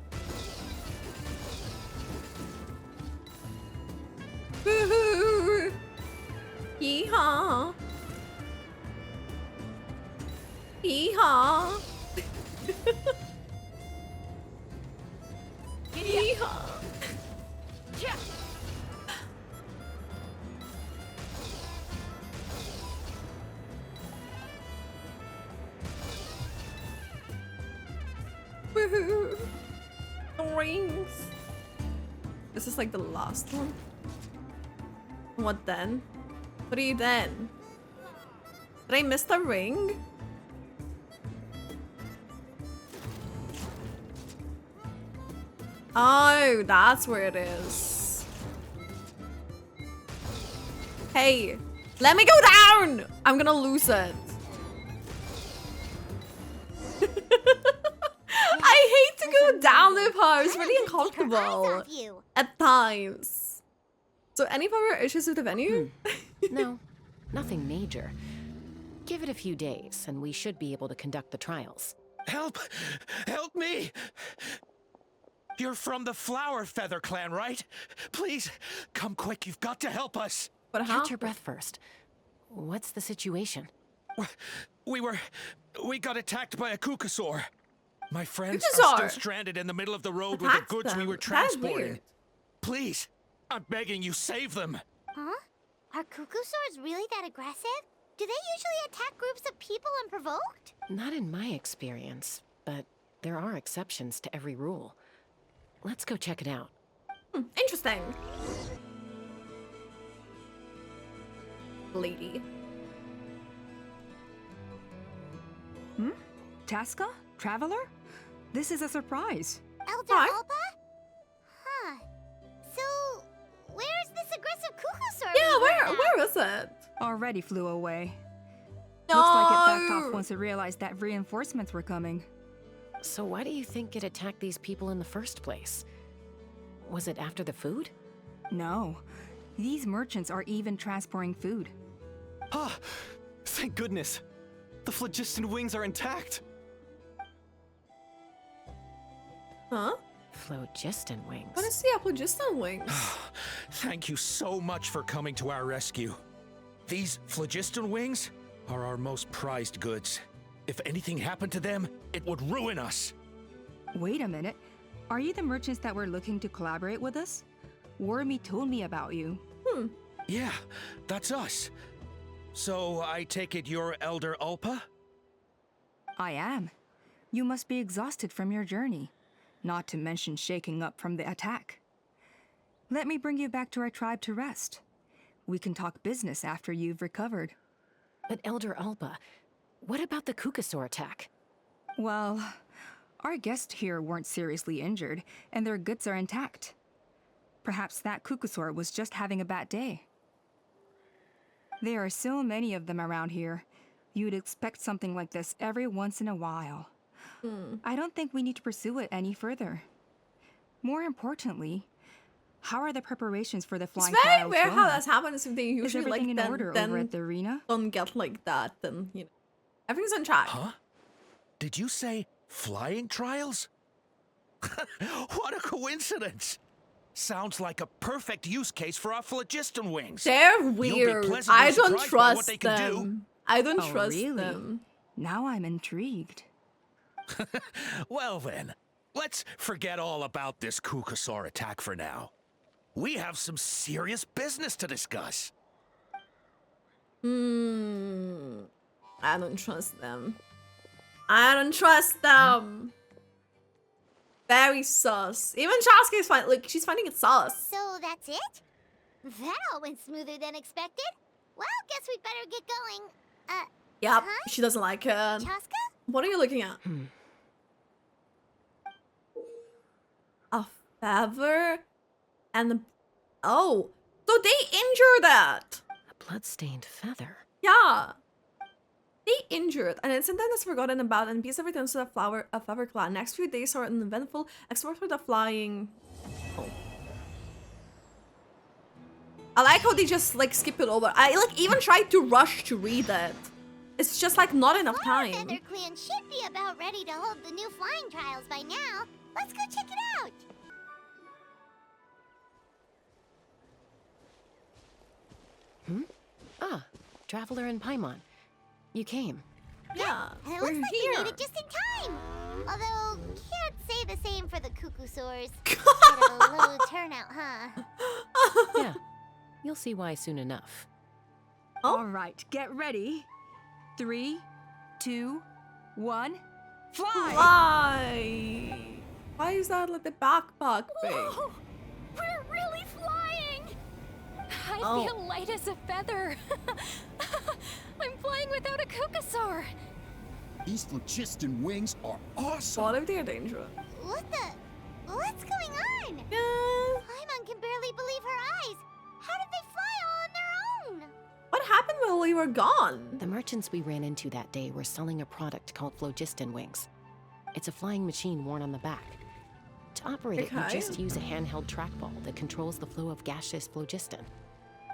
Woohoo! Yeehaw! Yeehaw! Yeehaw! Woohoo! The rings! This is like the last one. What then? What are you then? Did I miss the ring? Oh, that's where it is. Hey, let me go down! I'm gonna lose it. I hate to go down the part. It's really uncomfortable at times. So any further issues with the venue? No, nothing major. Give it a few days, and we should be able to conduct the trials. Help! Help me! You're from the Flower Feather clan, right? Please, come quick. You've got to help us. But catch your breath first. What's the situation? We got attacked by a qucusaur. My friends Qucusaur. are still stranded in the middle of the road with the Attacked goods we them? were That is transporting. weird. Please, I'm begging you, save them. Huh? Are qucusaurs really that aggressive? Do they usually attack groups of people unprovoked? Not in my experience, but there are exceptions to every rule. Let's go check it out. Interesting. Lady. Chasca? Traveler? This is a surprise. Elder Alba? Huh. So, where's this aggressive qucusaur? Yeah, where is it? Already flew away. No. Looks like it backed off once it realized that reinforcements were coming. So why do you think it attacked these people in the first place? Was it after the food? No. These merchants are even transporting food. Ah, thank goodness. The phlogiston wings are intact. Huh? Phlogiston wings. What is the phlogiston wings? Thank you so much for coming to our rescue. These phlogiston wings are our most prized goods. If anything happened to them, it would ruin us. Wait a minute. Are you the merchants that were looking to collaborate with us? Wormy told me about you. Yeah, that's us. So I take it you're Elder Ulpa? I am. You must be exhausted from your journey, not to mention shaking up from the attack. Let me bring you back to our tribe to rest. We can talk business after you've recovered. But Elder Alpa, what about the qucusaur attack? Well, our guests here weren't seriously injured, and their goods are intact. Perhaps that qucusaur was just having a bad day. There are so many of them around here. You'd expect something like this every once in a while. I don't think we need to pursue it any further. More importantly, how are the preparations for the flying It's very trials rare going? how that's happened. If they Is usually like everything in order over then at the arena? don't get like that, then you know everything's on track. Huh? Did you say flying trials? What a coincidence! Sounds like a perfect use case for our phlogiston wings. They're You'll be weird. pleasantly I don't surprised by what trust they can do. them. I don't Oh, trust really? them. Now I'm intrigued. Well then, let's forget all about this qucusaur attack for now. We have some serious business to discuss. I don't trust them. I don't trust them. Very sus. Even Chasca is fine. Like, she's finding it sus. So that's it? That all went smoother than expected. Well, guess we'd better get going. Yep, huh? she doesn't like it. Chasca? What are you looking at? A feather and a... Oh, so they injured that. A blood-stained feather. Yeah. They injured, and it's intended is forgotten about, and peace returns to the Flower clan. Next few days are an eventful explore through the flying... Oh. I like how they just, like, skip it over. I, like, even tried to rush to read it. It's just, like, not enough time. Feather Clan should be about ready to hold the new flying trials by now. Let's go check it out. Ah, Traveler and Paimon. You came. Yeah, And it we're looks like here. we made it just in time. Although, can't say the same for the qucusaurs. Bit of a low turnout, huh? Yeah, you'll see why soon enough. Oh. All right, get ready. 3, 2, 1, fly! Why? Why is that like the backpack thing? Whoa! We're really flying! I Oh. feel light as a feather. I'm flying without a qucusaur. These phlogiston wings are awesome. What if they're dangerous? What's going on? Paimon can barely believe her eyes. How did they fly all on their own? What happened while we were gone? The merchants we ran into that day were selling a product called phlogiston wings. It's a flying machine worn on the back. To operate it, you Okay. just use a handheld trackball that controls the flow of gaseous phlogiston.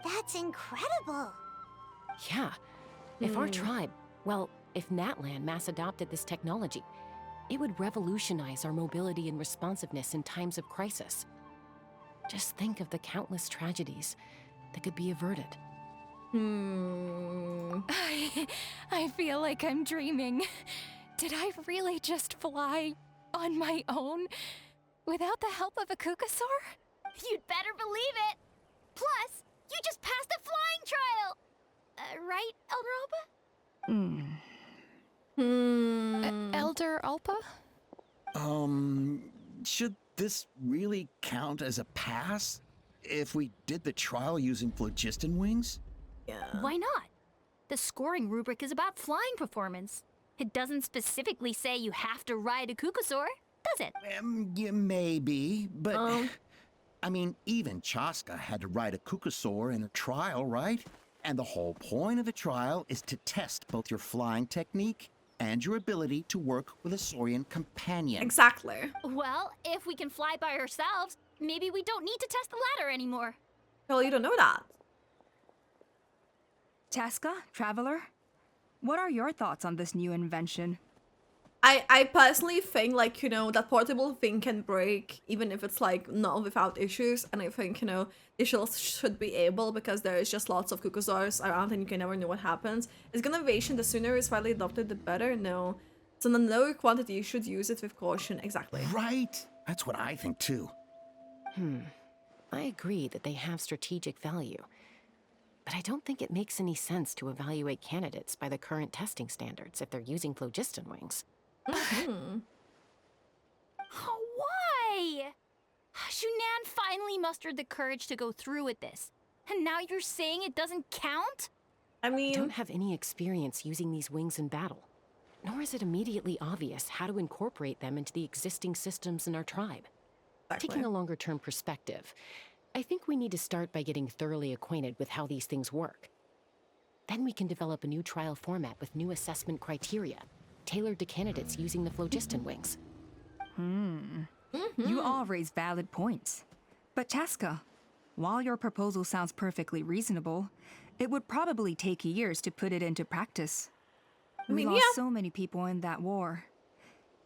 That's incredible. Yeah. If our tribe, well, if Natlan mass adopted this technology, it would revolutionize our mobility and responsiveness in times of crisis. Just think of the countless tragedies that could be averted. I feel like I'm dreaming. Did I really just fly on my own without the help of a qucusaur? You'd better believe it. Plus, you just passed a flying trial. Right, Elder Alpa? Elder Alpa? Should this really count as a pass? If we did the trial using phlogiston wings? Yeah. Why not? The scoring rubric is about flying performance. It doesn't specifically say you have to ride a qucusaur, does it? Yeah, maybe, but... Um. I mean, even Chasca had to ride a qucusaur in a trial, right? And the whole point of the trial is to test both your flying technique and your ability to work with a Saurian companion. Exactly. Well, if we can fly by ourselves, maybe we don't need to test the ladder anymore. Well, you don't know that. Chasca, Traveler, what are your thoughts on this new invention? I personally think, like, you know, that portable thing can break even if it's like not without issues, and I think, you know, they should be able, because there is just lots of qucusaurs around and you can never know what happens. Is innovation, the sooner it's widely adopted the better? No. So in a lower quantity you should use it with caution. Exactly. Right? That's what I think too. I agree that they have strategic value, but I don't think it makes any sense to evaluate candidates by the current testing standards if they're using phlogiston wings. Oh, why? Shunan finally mustered the courage to go through with this. And now you're saying it doesn't count? I mean, I don't have any experience using these wings in battle, nor is it immediately obvious how to incorporate them into the existing systems in our tribe. Taking a longer-term perspective, I think we need to start by getting thoroughly acquainted with how these things work. Then we can develop a new trial format with new assessment criteria, tailored to candidates using the phlogiston wings. You all raise valid points. But Chasca, while your proposal sounds perfectly reasonable, it would probably take years to put it into practice. We lost so many people in that war.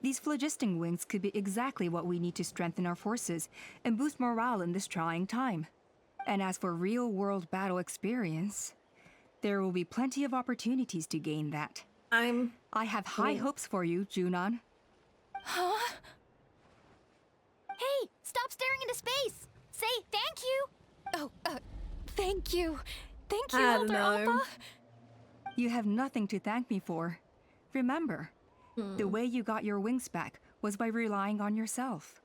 These phlogiston wings could be exactly what we need to strengthen our forces and boost morale in this trying time. And as for real-world battle experience, there will be plenty of opportunities to gain that. I have high hopes for you, Junon. Huh? Hey, stop staring into space! Say thank you! Oh, thank you. Thank you, Elder Alpa. You have nothing to thank me for. Remember, the way you got your wings back was by relying on yourself.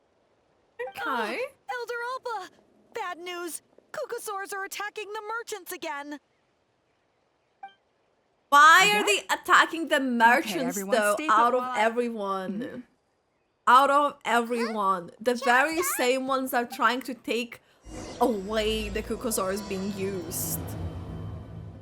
Okay. Elder Alpa! Bad news! Qucusaurus are attacking the merchants again! Why are they attacking the merchants though? Out of everyone. Out of everyone. The very same ones that are trying to take away the qucusaurus being used.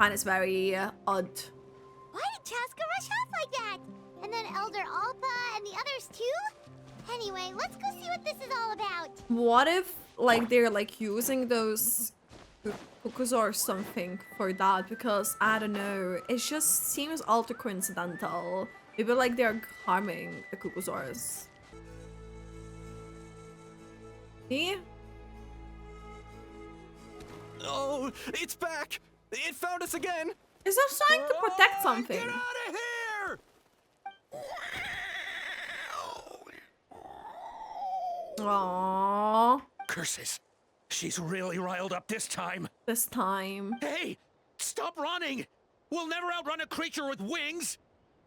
And it's very odd. Why did Chasca rush off like that? And then Elder Alpa and the others too? Anyway, let's go see what this is all about. What if like they're like using those qucusaurus or something for that? Because I don't know. It just seems all too coincidental. Maybe like they're harming the qucusaurus. See? Oh, it's back! It found us again! Is it trying to protect something? Get out of here! Aww. Curses. She's really riled up this time. This time. Hey! Stop running! We'll never outrun a creature with wings!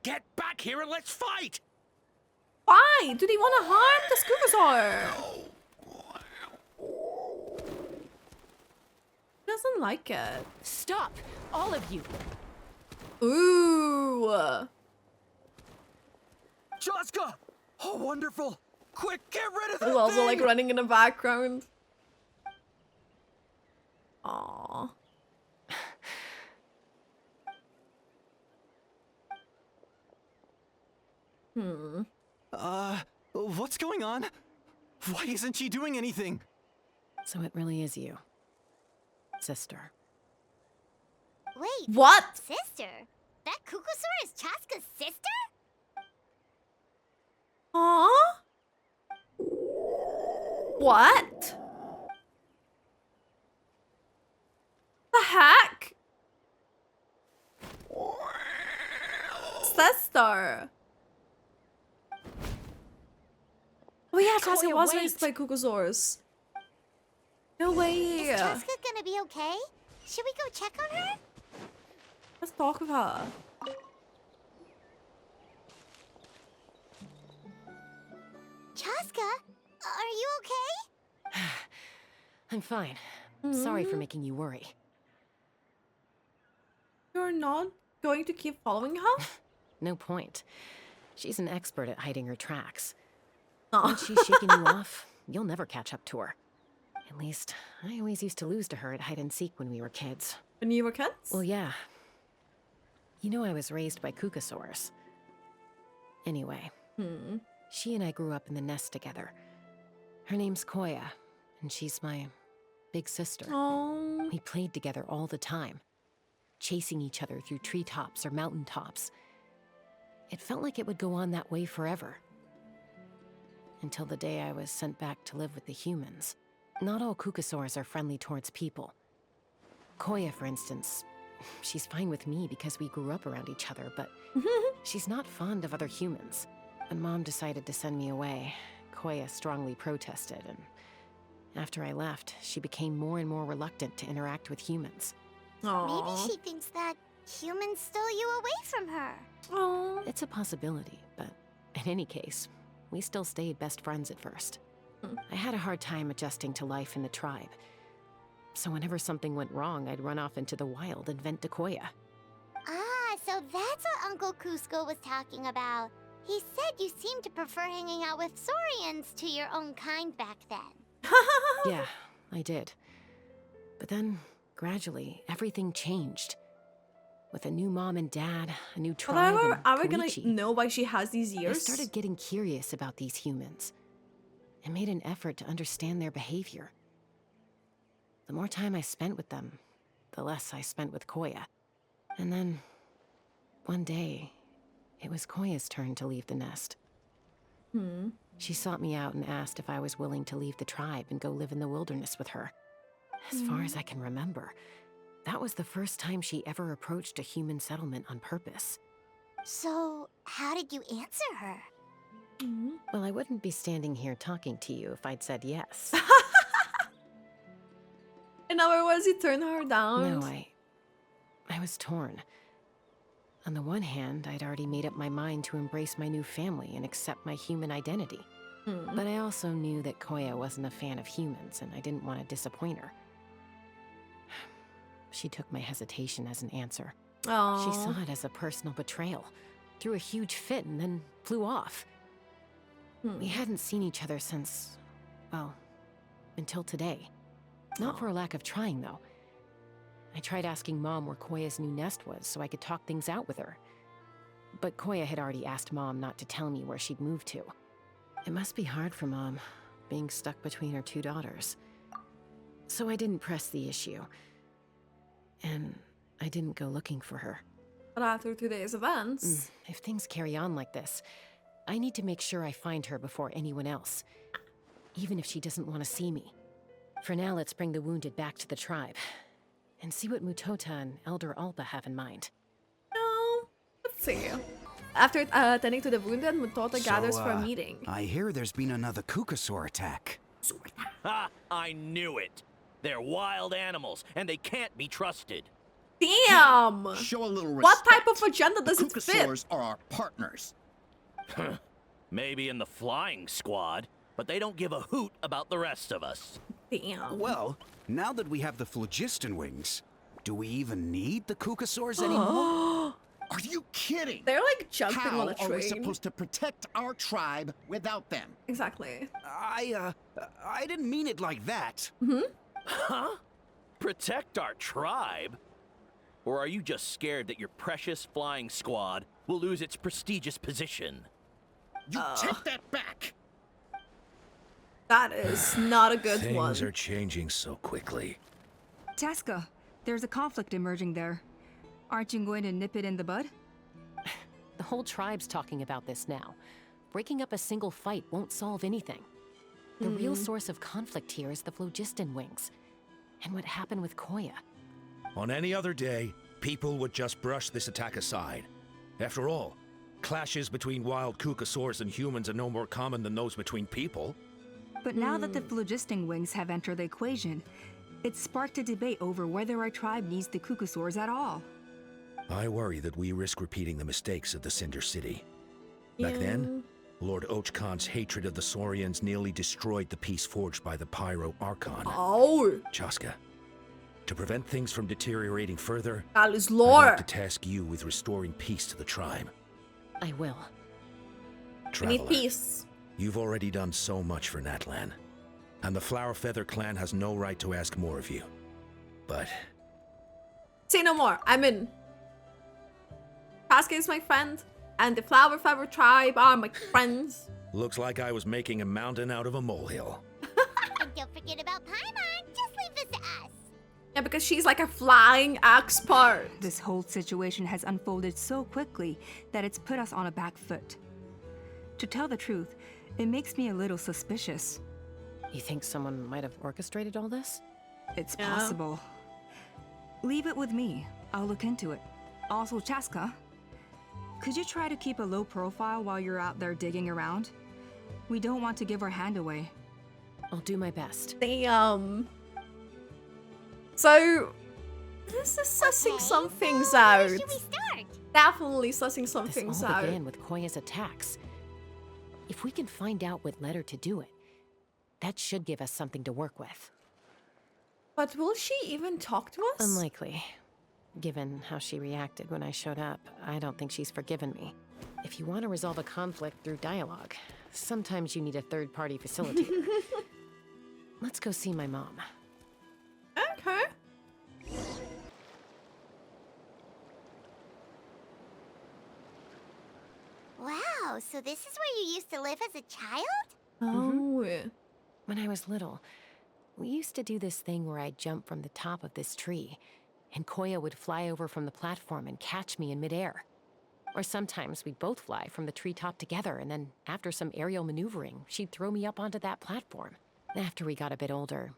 Get back here and let's fight! Why? Do they want to harm the Scubasaur? Doesn't like it. Stop! All of you! Ooh! Chasca! Oh, wonderful! Quick, get rid of that Who's also thing! like running in the background. Aww. What's going on? Why isn't she doing anything? So it really is you. Sister. Wait. What? Sister? That qucusaur is Chasca's sister? Huh? What? The heck? Sister. Oh yeah, Chasca was raised by qucusaurs. No way. Is Chasca gonna be okay? Should we go check on her? Let's talk with her. Chasca, are you okay? I'm fine. Sorry for making you worry. You're not going to keep following her? No point. She's an expert at hiding her tracks. Oh. Once she's shaking you off, you'll never catch up to her. At least, I always used to lose to her at hide-and-seek when we were kids. When you were kids? Well, yeah. You know I was raised by qucusaurus. Anyway, she and I grew up in the nest together. Her name's Koya, and she's my big sister. Oh. We played together all the time, chasing each other through treetops or mountaintops. It felt like it would go on that way forever. Until the day I was sent back to live with the humans. Not all qucusaurs are friendly towards people. Koya, for instance, she's fine with me because we grew up around each other, but she's not fond of other humans. When Mom decided to send me away, Koya strongly protested, and after I left, she became more and more reluctant to interact with humans. Maybe she thinks that humans stole you away from her. Oh. It's a possibility, but in any case, we still stayed best friends at first. I had a hard time adjusting to life in the tribe. So whenever something went wrong, I'd run off into the wild and vent to Koya. So that's what Uncle Cusco was talking about. He said you seemed to prefer hanging out with Saurians to your own kind back then. Yeah, I did. But then, gradually, everything changed. With a new mom and dad, a new tribe, and Are we gonna Koichi, know why she has these I ears? started getting curious about these humans. I made an effort to understand their behavior. The more time I spent with them, the less I spent with Koya. And then, one day, it was Koya's turn to leave the nest. She sought me out and asked if I was willing to leave the tribe and go live in the wilderness with her. As far as I can remember, that was the first time she ever approached a human settlement on purpose. So, how did you answer her? Well, I wouldn't be standing here talking to you if I'd said yes. In other words, you turned her down. No, I was torn. On the one hand, I'd already made up my mind to embrace my new family and accept my human identity. But I also knew that Koya wasn't a fan of humans, and I didn't want to disappoint her. She took my hesitation as an answer. Aww. She saw it as a personal betrayal, threw a huge fit, and then flew off. We hadn't seen each other since, well, until today. Not for a lack of trying, though. I tried asking Mom where Koya's new nest was so I could talk things out with her. But Koya had already asked Mom not to tell me where she'd moved to. It must be hard for Mom, being stuck between her two daughters. So I didn't press the issue. And I didn't go looking for her. But after today's events... If things carry on like this, I need to make sure I find her before anyone else. Even if she doesn't want to see me. For now, let's bring the wounded back to the tribe. And see what Mutota and Elder Alba have in mind. No. Let's see. After attending to the wounded, Mutota gathers for a meeting. I hear there's been another qucusaur attack. Ha! I knew it! They're wild animals, and they can't be trusted. Damn! Show a little respect. What type of agenda does it fit? Qucusaurs are our partners. Maybe in the flying squad, but they don't give a hoot about the rest of us. Damn. Well, now that we have the phlogiston wings, do we even need the qucusaurs anymore? Are you kidding? They're like jumping How on a train. are we supposed to protect our tribe without them? Exactly. I didn't mean it like that. Huh? Protect our tribe? Or are you just scared that your precious flying squad will lose its prestigious position? You take that back! That is not a good one. Things are changing so quickly. Chasca, there's a conflict emerging there. Aren't you going to nip it in the bud? The whole tribe's talking about this now. Breaking up a single fight won't solve anything. The real source of conflict here is the phlogiston wings. And what happened with Koya. On any other day, people would just brush this attack aside. After all, clashes between wild qucusaurs and humans are no more common than those between people. But now that the phlogiston wings have entered the equation, it's sparked a debate over whether our tribe needs the qucusaurs at all. I worry that we risk repeating the mistakes of the Cinder City. Back then, Lord Ochkan's hatred of the Saurians nearly destroyed the peace forged by the Pyro Archon. Oh. Chasca, to prevent things from deteriorating further, That is I'd lore. like to task you with restoring peace to the tribe. I will. We Traveler, need peace. you've already done so much for Natlan, and the Flower Feather clan has no right to ask more of you. But Say no more. I'm in. Chasca is my friend, and the Flower Feather tribe are my friends. looks like I was making a mountain out of a molehill. And don't forget about Paimon. Just leave this to us. Yeah, because she's like a flying expert. This whole situation has unfolded so quickly that it's put us on a back foot. To tell the truth, it makes me a little suspicious. You think someone might have orchestrated all this? It's Yeah. possible. Leave it with me. I'll look into it. Also, Chasca, could you try to keep a low profile while you're out there digging around? We don't want to give our hand away. I'll do my best. Damn. So, this is sussing some things out. Where should we start? Definitely sussing some This things all out. began with Koya's attacks. If we can find out what led her to do it, that should give us something to work with. But will she even talk to us? Unlikely. Given how she reacted when I showed up, I don't think she's forgiven me. If you want to resolve a conflict through dialogue, sometimes you need a third-party facilitator. Let's go see my mom. Okay. Wow, so this is where you used to live as a child? Oh. When I was little, we used to do this thing where I'd jump from the top of this tree, and Koya would fly over from the platform and catch me in midair. Or sometimes we'd both fly from the treetop together, and then after some aerial maneuvering, she'd throw me up onto that platform. After we got a bit older,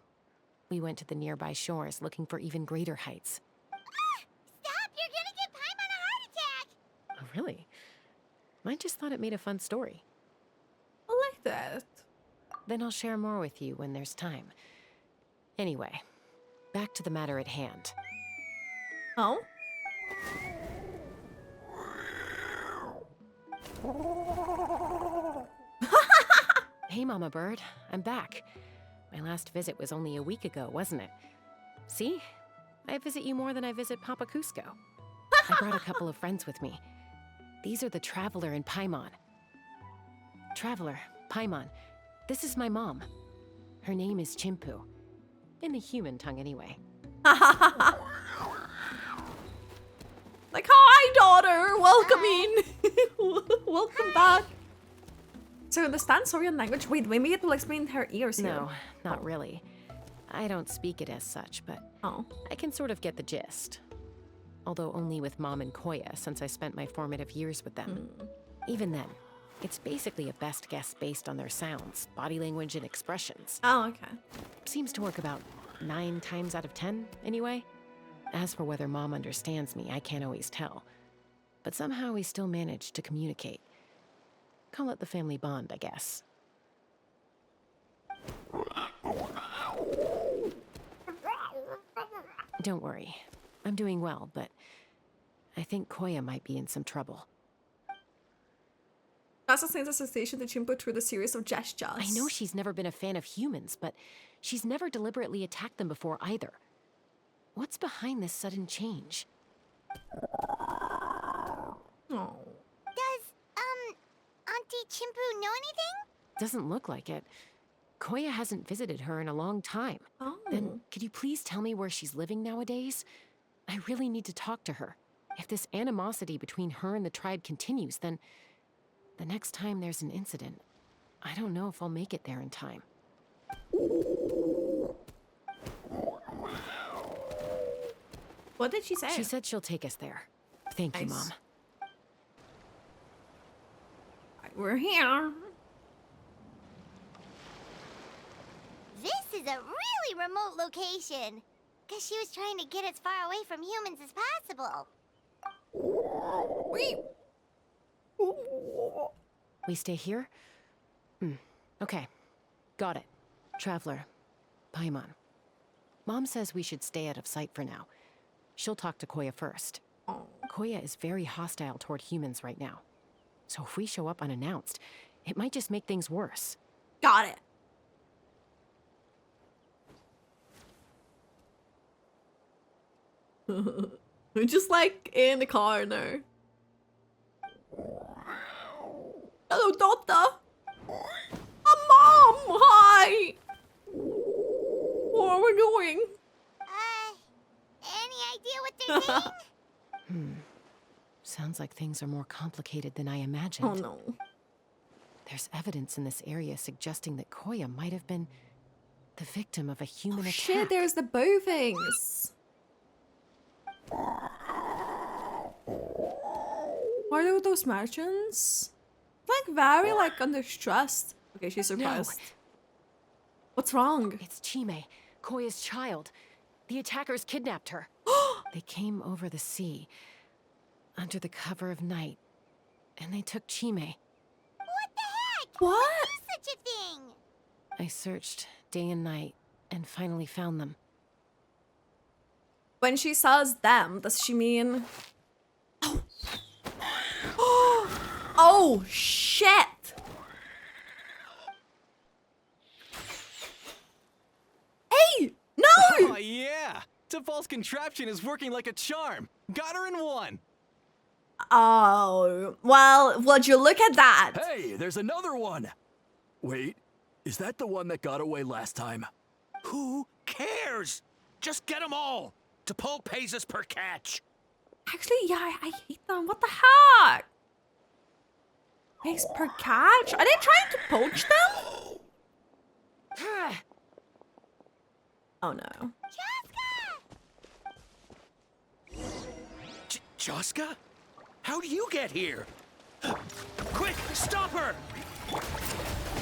we went to the nearby shores looking for even greater heights. Stop! You're gonna get Paimon a heart attack! Oh, really? I just thought it made a fun story. I like that. Then I'll share more with you when there's time. Anyway, back to the matter at hand. Oh? Hey, Mama Bird. I'm back. My last visit was only a week ago, wasn't it? See? I visit you more than I visit Papa Cusco. I brought a couple of friends with me. These are the Traveler and Paimon. Traveler, Paimon, this is my mom. Her name is Chimpu. In the human tongue, anyway. Like, hi, daughter! Welcome in! Welcome back! So, understand Saurian language? Wait, maybe it will explain her ears here. No, not really. I don't speak it as such, but I can sort of get the gist. Although only with Mom and Koya, since I spent my formative years with them. Even then, it's basically a best guess based on their sounds, body language, and expressions. Oh, okay. Seems to work about 9 times out of 10, anyway. As for whether Mom understands me, I can't always tell. But somehow we still manage to communicate. Call it the family bond, I guess. Don't worry. I'm doing well, but I think Koya might be in some trouble. Chasca sends a sensation to Chimpu through the series of gestures. I know she's never been a fan of humans, but she's never deliberately attacked them before either. What's behind this sudden change? Oh. Does, Auntie Chimpu know anything? Doesn't look like it. Koya hasn't visited her in a long time. Oh. Then could you please tell me where she's living nowadays? I really need to talk to her. If this animosity between her and the tribe continues, then the next time there's an incident, I don't know if I'll make it there in time. What did she say? She said she'll take us there. Thank you, Mom. We're here. This is a really remote location. Guess she was trying to get as far away from humans as possible. We stay here? Okay. Got it. Traveler. Paimon. Mom says we should stay out of sight for now. She'll talk to Koya first. Koya is very hostile toward humans right now. So if we show up unannounced, it might just make things worse. Got it. We're just like in the corner. Hello, daughter. Mom, hi. What are we doing? Any idea what they're saying? Sounds like things are more complicated than I imagined. Oh no. There's evidence in this area suggesting that Koya might have been the victim of a human attack. Shit, there's the bow things. What are those merchants? Like very like under stress. Okay, she's surprised. No. What's wrong? It's Chime, Koya's child. The attackers kidnapped her. They came over the sea, under the cover of night, and they took Chime. What the heck? What? Why do such a thing? I searched day and night and finally found them. When she says them, does she mean... Oh, oh shit! Hey! No! Oh, yeah! T'Pol's contraption is working like a charm. Got her in one. Oh, well, would you look at that? Hey, there's another one. Wait, is that the one that got away last time? Who cares? Just get them all. T'Pol pays us per catch. Actually, yeah, I hate them. What the heck? Pays per catch? Are they trying to poach them? Oh no. Chasca? How do you get here? Quick, stop her!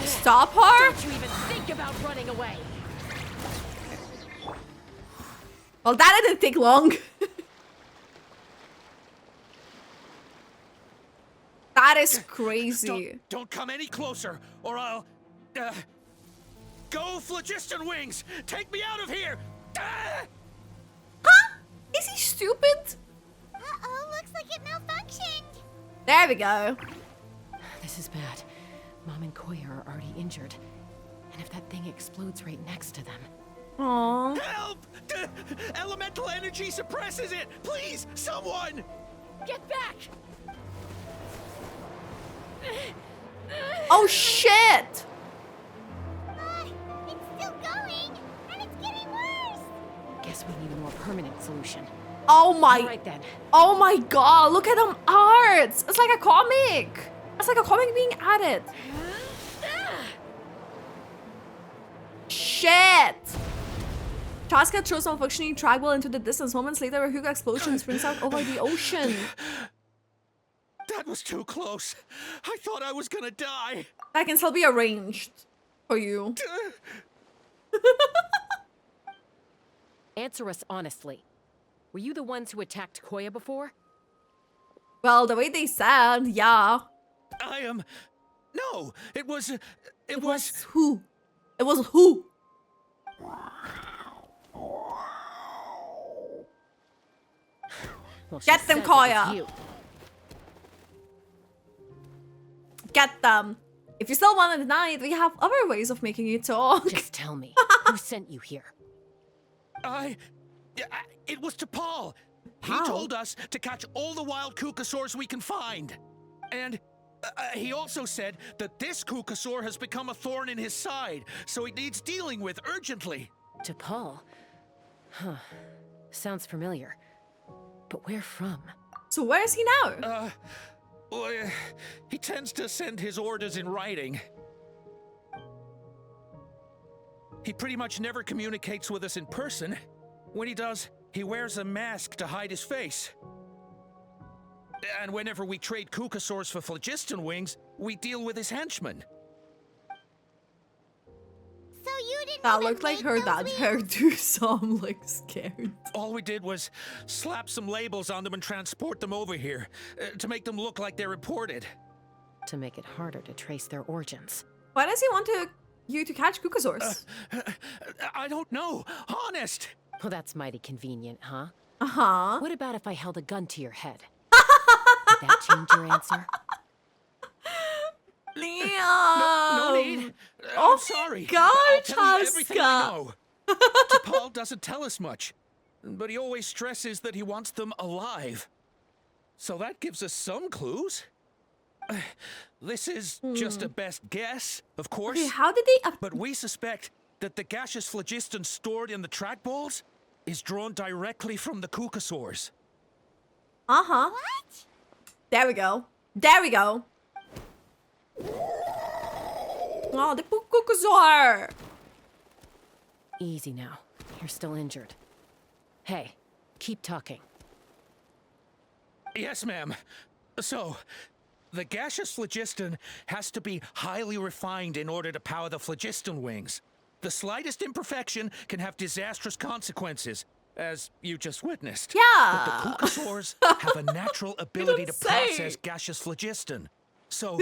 Stop her? Don't you even think about running away. Well, that didn't take long. That is crazy. Don't come any closer, or I'll... Go, phlogiston wings! Take me out of here! Huh? Is he stupid? Uh-oh, looks like it malfunctioned. There we go. This is bad. Mom and Koya are already injured. And if that thing explodes right next to them... Aww. Help! Elemental energy suppresses it! Please, someone! Get back! Oh shit! It's still going, and it's getting worse. Guess we need a more permanent solution. Oh my... All right then. Oh my god, look at them arts! It's like a comic! It's like a comic being added. Shit! Chasca throws a functioning trackball into the distance. Moments later, a huge explosion springs out over the ocean. That was too close. I thought I was gonna die. That can still be arranged for you. Answer us honestly. Were you the ones who attacked Koya before? Well, the way they said, yeah. I am... No, it was... It was who? It was who? Well, Get them, Koya! Get them! If you still want to deny it, we have other ways of making you talk. Just tell me, who sent you here? It was T'Pol. He told us to catch all the wild qucusaurs we can find. And he also said that this qucusaur has become a thorn in his side, so it needs dealing with urgently. T'Pol? Huh. Sounds familiar. But where from? So where is he now? Well, he tends to send his orders in writing. He pretty much never communicates with us in person. When he does, he wears a mask to hide his face. And whenever we trade qucusaurs for phlogiston wings, we deal with his henchmen. So you didn't That even looked like make her those dad wings? hairdo, so I'm like scared. All we did was slap some labels on them and transport them over here, to make them look like they're imported. To make it harder to trace their origins. Why does he want you to catch qucusaurs? I don't know, honest! Well, that's mighty convenient, huh? Uh-huh. What about if I held a gun to your head? Would that change your answer? Liam! No need. Oh I'm sorry. God, I'll tell you everything I Chasca. know. T'Pol doesn't tell us much, but he always stresses that he wants them alive. So that gives us some clues. This is just a best guess, of course. Okay, how did they... But we suspect that the gaseous phlogiston stored in the trackballs is drawn directly from the qucusaurs. Uh-huh. What? There we go. There we go. Oh, the qucusaur! Easy now. You're still injured. Hey, keep talking. Yes, ma'am. So, the gaseous phlogiston has to be highly refined in order to power the phlogiston wings. The slightest imperfection can have disastrous consequences, as you just witnessed. Yeah. But the qucusaurs have a natural ability to process gaseous phlogiston. So,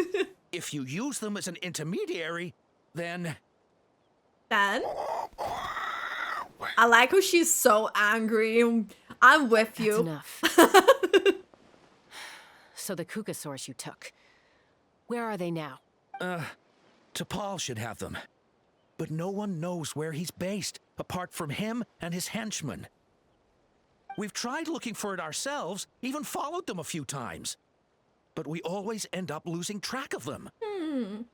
if you use them as an intermediary, then... Then? I like how she's so angry. I'm with you. That's enough. So the qucusaurs you took, where are they now? T'Pol should have them. But no one knows where he's based, apart from him and his henchmen. We've tried looking for it ourselves, even followed them a few times. But we always end up losing track of them. Random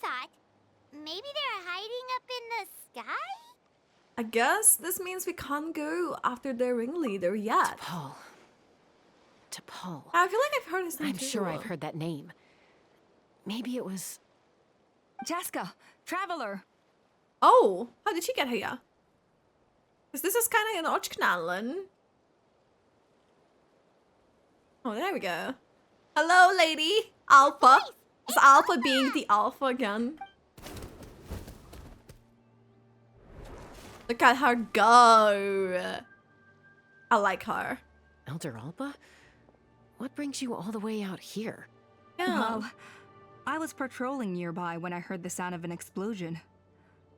thought. Maybe they're hiding up in the sky? I guess this means we can't go after their ringleader yet. T'Pol. I feel like I've heard his name I'm too. sure I've heard that name. Maybe it was... Chasca, Traveler! Oh, how did she get here? Because this is kind of in Orchknallen. Oh, there we go. Hello, lady. Alpha. Is Alpha being the alpha again? Look at her go. I like her. Elder Alba? What brings you all the way out here? Yeah. Well, I was patrolling nearby when I heard the sound of an explosion.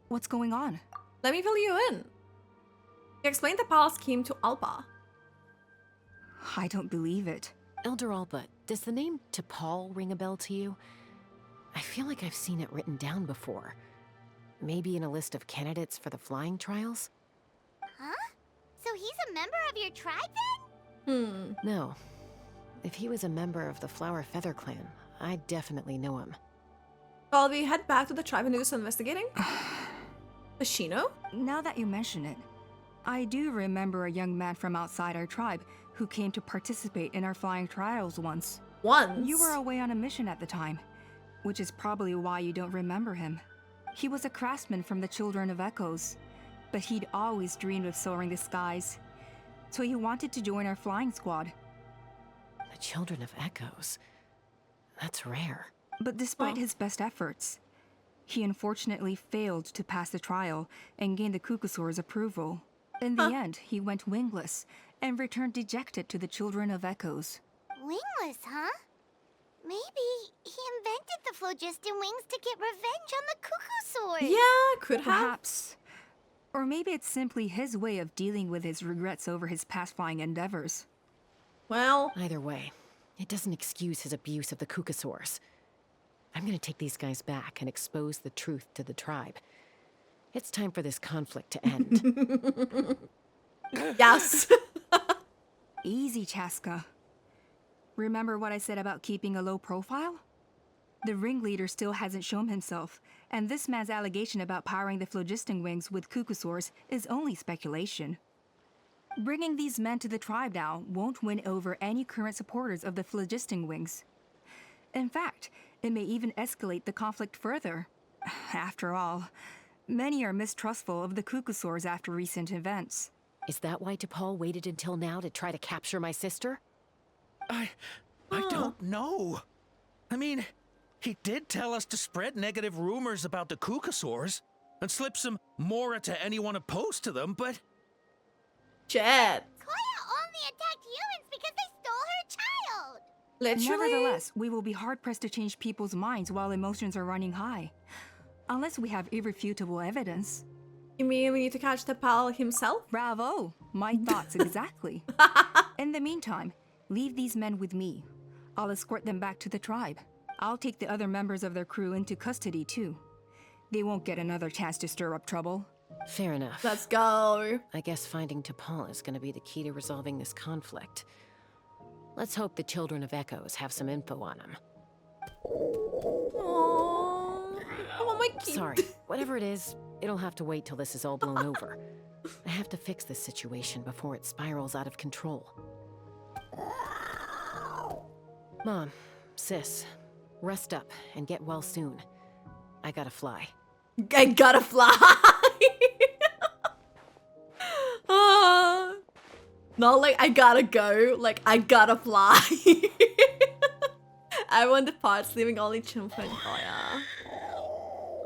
What's going on? Let me fill you in. He explained the power scheme to Alba. I don't believe it. Elder Alba, does the name T'Pol ring a bell to you? I feel like I've seen it written down before. Maybe in a list of candidates for the flying trials? Huh? So he's a member of your tribe then? No. If he was a member of the Flower Feather clan, I definitely know him. Well, we head back to the tribe and do some investigating. Does she know? Now that you mention it, I do remember a young man from outside our tribe who came to participate in our flying trials once. Once? You were away on a mission at the time, which is probably why you don't remember him. He was a craftsman from the Children of Echoes, but he'd always dreamed of soaring the skies, so he wanted to join our flying squad. The Children of Echoes? That's rare. But despite his best efforts, he unfortunately failed to pass the trial and gain the qucusaur's approval. In the end, he went wingless and returned dejected to the Children of Echoes. Wingless, huh? Maybe he invented the phlogiston wings to get revenge on the qucusaur. Yeah, could have. Perhaps. Or maybe it's simply his way of dealing with his regrets over his past flying endeavors. Well, either way, it doesn't excuse his abuse of the qucusaurus. I'm gonna take these guys back and expose the truth to the tribe. It's time for this conflict to end. Yes. Easy, Chasca. Remember what I said about keeping a low profile? The ringleader still hasn't shown himself, and this man's allegation about powering the phlogiston wings with qucusaurs is only speculation. Bringing these men to the tribe now won't win over any current supporters of the phlogiston wings. In fact, it may even escalate the conflict further. After all, many are mistrustful of the qucusaurs after recent events. Is that why T'Pol waited until now to try to capture my sister? I don't know. I mean, he did tell us to spread negative rumors about the qucusaurs and slip some mora to anyone opposed to them, but... Jet. Koya only attacked humans because they stole her child. Literally. Nevertheless, we will be hard-pressed to change people's minds while emotions are running high. Unless we have irrefutable evidence. You mean we need to catch T'Pol himself? Bravo! My thoughts exactly. In the meantime, leave these men with me. I'll escort them back to the tribe. I'll take the other members of their crew into custody too. They won't get another chance to stir up trouble. Fair enough. Let's go. I guess finding T'Pol is gonna be the key to resolving this conflict. Let's hope the Children of Echoes have some info on him. Aww. I want my kid. Sorry, whatever it is, it'll have to wait till this is all blown over. I have to fix this situation before it spirals out of control. Mom, sis, rest up and get well soon. I gotta fly. I gotta fly. Not like I gotta go, like I gotta fly. I want the parts leaving only Chimpa and Koya.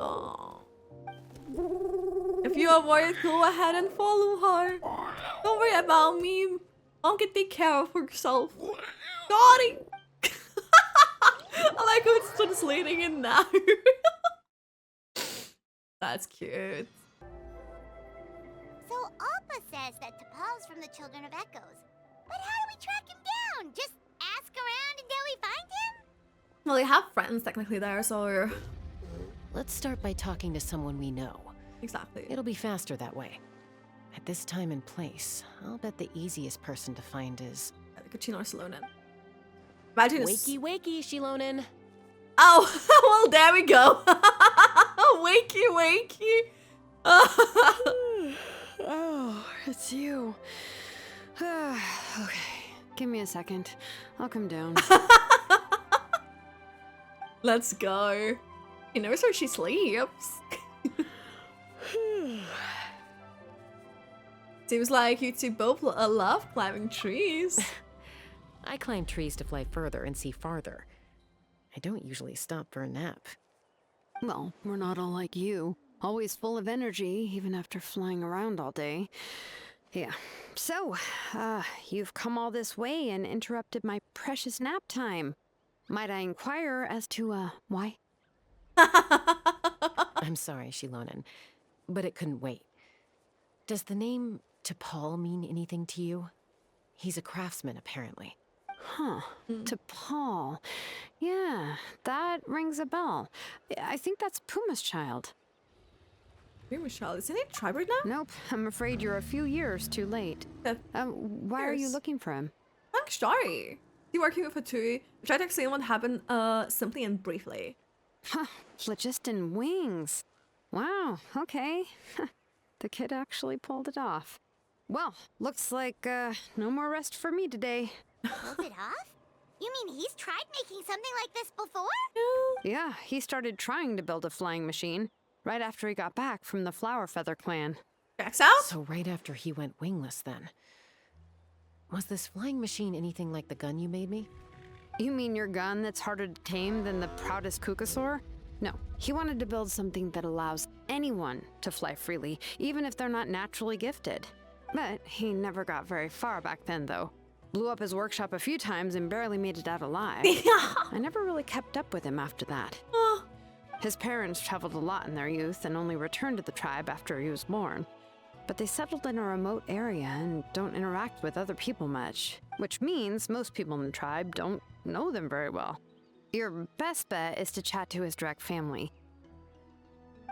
Oh. If you are worried, go ahead and follow her. Don't worry about me. Mom can take care of herself. Got it. I like how it's translating it now. That's cute. So Alpa says that T'Pol's from the Children of Echoes. But how do we track him down? Just ask around until we find him? Well, they have friends technically there, so... Let's start by talking to someone we know. Exactly. It'll be faster that way. At this time and place, I'll bet the easiest person to find is... Cappuccino or Tlalocan. Imagine Wakey, wakey, Tlalocan. Oh, well, there we go. Wakey, wakey. Oh, it's you. Okay, give me a second. I'll come down. Let's go. He knows where she sleeps. Seems like you two both love climbing trees. I climb trees to fly further and see farther. I don't usually stop for a nap. Well, we're not all like you. Always full of energy, even after flying around all day. Yeah. So, you've come all this way and interrupted my precious nap time. Might I inquire as to, why? I'm sorry, Tlalocan, but it couldn't wait. Does the name T'Pol mean anything to you? He's a craftsman, apparently. Huh. T'Pol. Yeah, that rings a bell. I think that's Puma's child. Puma's child? Isn't it Tribal now? Nope. I'm afraid you're a few years too late. Why are you looking for him? Long story. He's working with her too. Try to explain what happened simply and briefly. Huh. Phlogiston wings. Wow, okay. The kid actually pulled it off. Well, looks like no more rest for me today. Pulled it off? You mean he's tried making something like this before? Yeah, he started trying to build a flying machine right after he got back from the Flower Feather clan. Checks out? So right after he went wingless then. Was this flying machine anything like the gun you made me? You mean your gun that's harder to tame than the proudest qucusaur? No, he wanted to build something that allows anyone to fly freely, even if they're not naturally gifted. But he never got very far back then, though. Blew up his workshop a few times and barely made it out alive. I never really kept up with him after that. His parents traveled a lot in their youth and only returned to the tribe after he was born. But they settled in a remote area and don't interact with other people much, which means most people in the tribe don't know them very well. Your best bet is to chat to his direct family.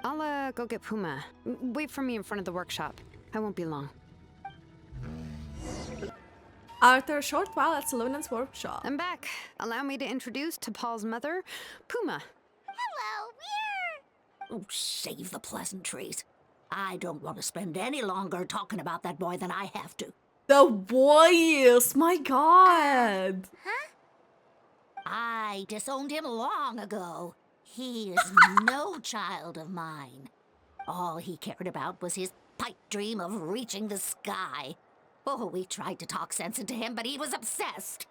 I'll go get Puma. Wait for me in front of the workshop. I won't be long. After a short while at Tlalocan's workshop. I'm back. Allow me to introduce T'Pol's mother, Puma. Hello, we're... Oh, save the pleasantries. I don't want to spend any longer talking about that boy than I have to. The voice! My god! Huh? I disowned him long ago. He is no child of mine. All he cared about was his pipe dream of reaching the sky. Oh, we tried to talk sense into him, but he was obsessed.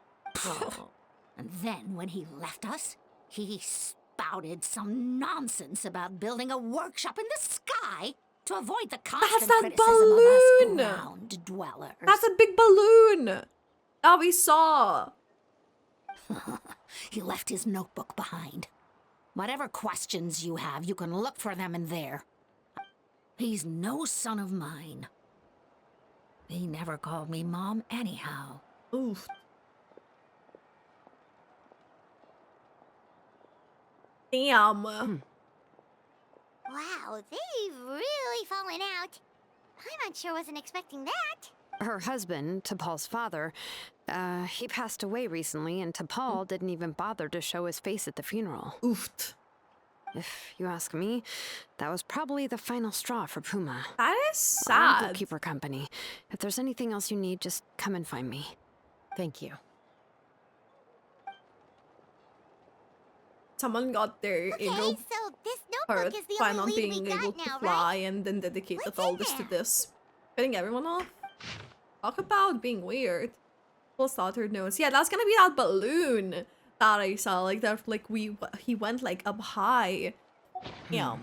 And then when he left us, he spouted some nonsense about building a workshop in the sky to avoid the constant criticism of us ground dwellers. That's a big balloon! That we saw! He left his notebook behind. Whatever questions you have, you can look for them in there. He's no son of mine. He never called me Mom anyhow. Oof. Damn. Wow, they've really fallen out. I'm sure wasn't expecting that. Her husband, T'Pol's father, he passed away recently, and T'Pol didn't even bother to show his face at the funeral. Oofed. If you ask me, that was probably the final straw for Puma. That is I'll go sad. keep her company. If there's anything else you need, just come and find me. Thank you. Someone got their angel So this heart notebook is the plan on only lead being we able got to now, fly right? and then dedicated What's all in this to there? this. Getting everyone off. Talk about being weird. Full starter notes. Yeah, that's gonna be that balloon that I saw. Like that, like he went like up high. Yeah.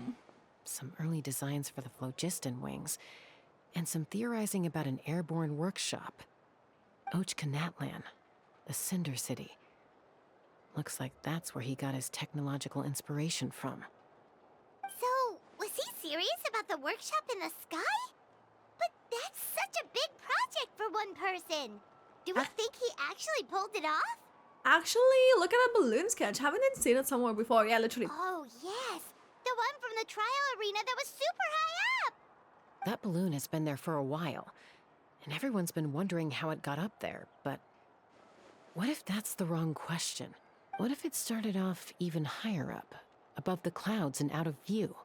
Some early designs for the phlogiston wings, and some theorizing about an airborne workshop. Ochkanatlan, the Cinder City. Looks like that's where he got his technological inspiration from. So, was he serious about the workshop in the sky? But that's such a big project for one person. Do we think he actually pulled it off? Actually, look at a balloon sketch. Haven't I seen it somewhere before? Yeah, literally. Oh, yes. The one from the trial arena that was super high up. That balloon has been there for a while, and everyone's been wondering how it got up there, but what if that's the wrong question? What if it started off even higher up, above the clouds and out of view,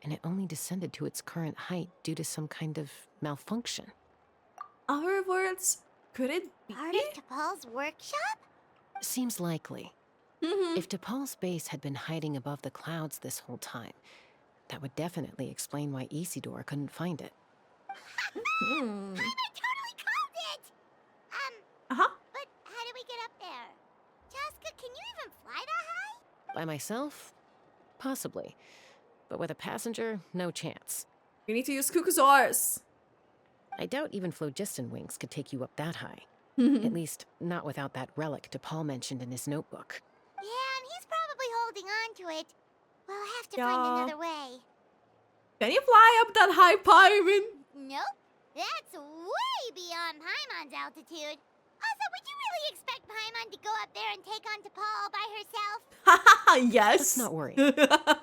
and it only descended to its current height due to some kind of malfunction? Other words, could it be? Part of T'Pol's workshop? Seems likely. If T'Pol's base had been hiding above the clouds this whole time, that would definitely explain why Isidore couldn't find it. Paimon totally called it! But how do we get up there? Chasca, can you even fly that high? By myself? Possibly. But with a passenger, no chance. You need to use qucusaurus. I doubt even phlogiston wings could take you up that high. At least, not without that relic T'Pol mentioned in his notebook. Yeah, and he's probably holding on to it. We'll have to find another way. Can you fly up that high, Paimon? Nope. That's way beyond Paimon's altitude. Also, would you really expect Paimon to go up there and take on T'Pol all by herself? Yes. Let's not worry.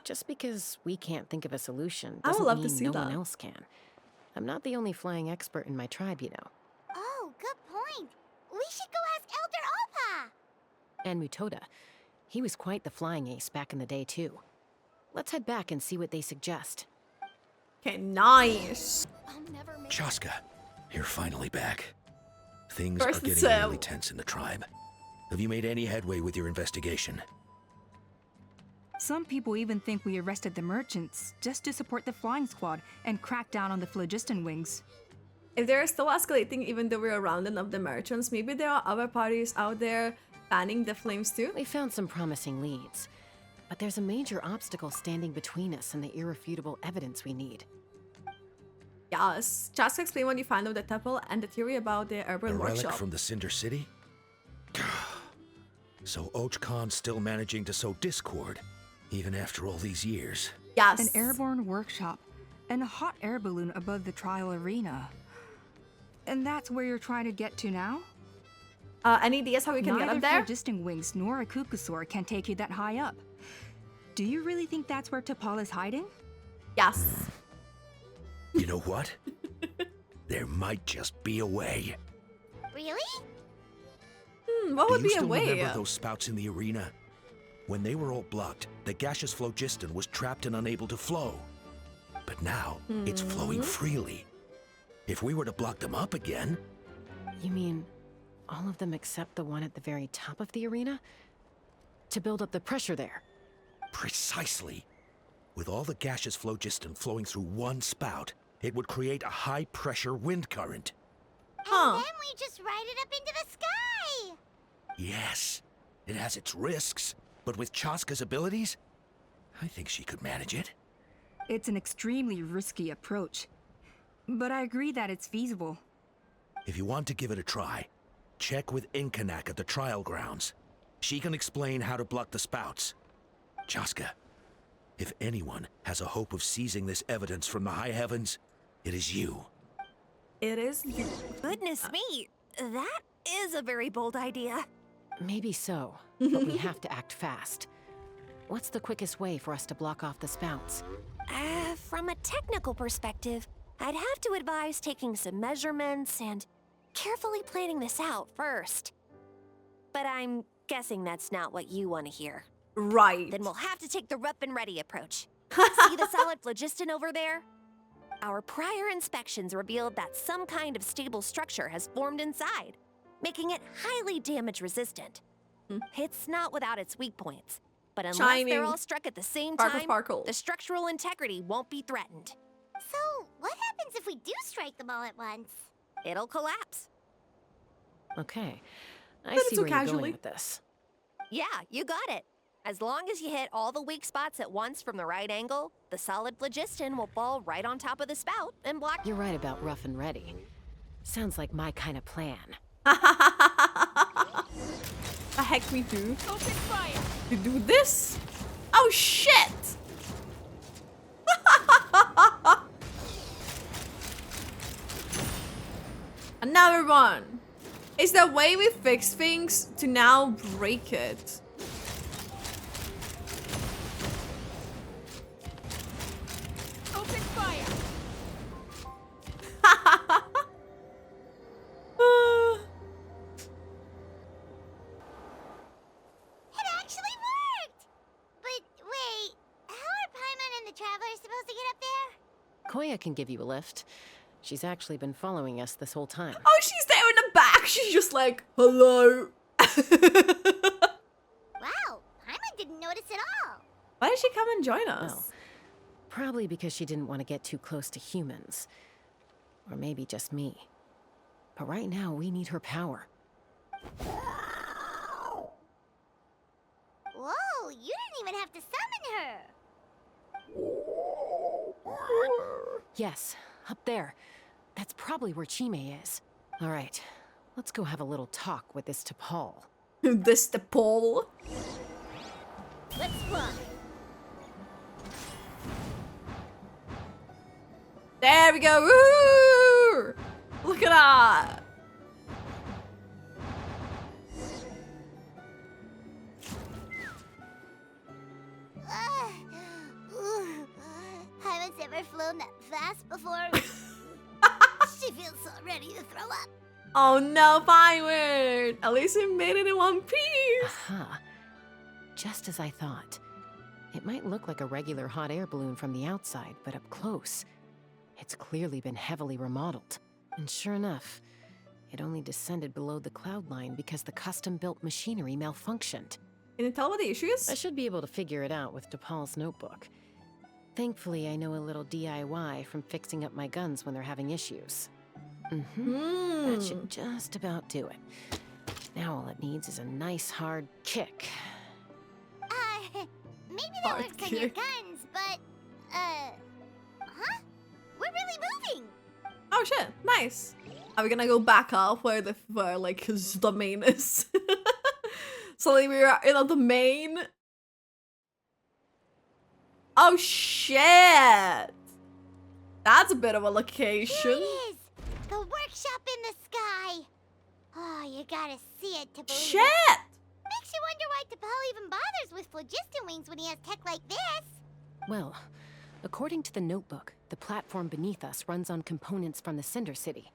Just because we can't think of a solution I would doesn't love mean to see no that. one else can. I'm not the only flying expert in my tribe, you know. Oh, good point. We should go ask Elder Alpa. And Mutoda. He was quite the flying ace back in the day, too. Let's head back and see what they suggest. Okay, nice. Chasca, you're finally back. Things First are it's, getting really tense in the tribe. Have you made any headway with your investigation? Some people even think we arrested the merchants just to support the flying squad and crack down on the phlogiston wings. If they're still escalating even though we're rounding up the merchants, maybe there are other parties out there fanning the flames too? We found some promising leads. But there's a major obstacle standing between us and the irrefutable evidence we need. Yes. Just explain what you found of the temple and the theory about the A urban relic workshop. from the Cinder City? So Och Khan's still managing to sow discord, even after all these years. Yes. An airborne workshop and a hot air balloon above the trial arena. And that's where you're trying to get to now? Any ideas how we can get up there? Neither phlogiston wings nor a qucusaur can take you that high up. Do you really think that's where T'Pol is hiding? Yes. You know what? There might just be a way. Really? What would Do you be a still way? remember those spouts in the arena? When they were all blocked, the gaseous phlogiston was trapped and unable to flow. But now, it's flowing freely. If we were to block them up again... You mean all of them except the one at the very top of the arena? To build up the pressure there? Precisely. With all the gaseous phlogiston flowing through one spout, it would create a high-pressure wind current. And then we just ride it up into the sky! Yes, it has its risks, but with Chasca's abilities, I think she could manage it. It's an extremely risky approach. But I agree that it's feasible. If you want to give it a try, check with Inkanak at the trial grounds. She can explain how to block the spouts. Chasca, if anyone has a hope of seizing this evidence from the high heavens, it is you. It is you. Goodness me, that is a very bold idea. Maybe so, but we have to act fast. What's the quickest way for us to block off the spouts? From a technical perspective, I'd have to advise taking some measurements and carefully planning this out first. But I'm guessing that's not what you want to hear. Right. Then we'll have to take the rough and ready approach. See the solid phlogiston over there? Our prior inspections revealed that some kind of stable structure has formed inside, making it highly damage resistant. It's not without its weak points, but unless Shining. they're all struck at the same Sparkle, time, sparkle. the structural integrity won't be threatened. So, what happens if we do strike them all at once? It'll collapse. Okay, I But see so where you're casually. going with this. Yeah, you got it. As long as you hit all the weak spots at once from the right angle, the solid phlogiston will fall right on top of the spout and block. You're right about rough and ready. Sounds like my kind of plan. The heck we do? Open fire! To do this? Oh shit! Another one. Is the way we fix things to now break it? Open fire! Koya can give you a lift. She's actually been following us this whole time. Oh, she's there in the back. She's just like, hello. Wow, Paimon didn't notice at all. Why did she come and join us? Well, probably because she didn't want to get too close to humans. Or maybe just me. But right now, we need her power. Whoa, you didn't even have to summon her. Yes, up there. That's probably where Chime is. All right, let's go have a little talk with this T'Pol. This T'Pol? Let's fly. There we go. Woo! Look at that. Haven't ever flown that fast before. She feels so ready to throw up. Oh no, Paimon! At least we made it in one piece. Aha. Just as I thought. It might look like a regular hot air balloon from the outside, but up close, it's clearly been heavily remodeled. And sure enough, it only descended below the cloud line because the custom-built machinery malfunctioned. Can you tell what the issue is? I should be able to figure it out with T'Pol's notebook. Thankfully, I know a little DIY from fixing up my guns when they're having issues. That should just about do it. Now all it needs is a nice hard kick. Maybe that works on your guns, but, huh? We're really moving. Oh shit, nice. Are we gonna go back up where like his domain is? Suddenly we are in a domain. Oh shit! That's a bit of a location. Here it is, the workshop in the sky. Oh, you gotta see it to believe Shit! it. Makes you wonder why T'Pol even bothers with phlogiston wings when he has tech like this. Well, according to the notebook, the platform beneath us runs on components from the Cinder City.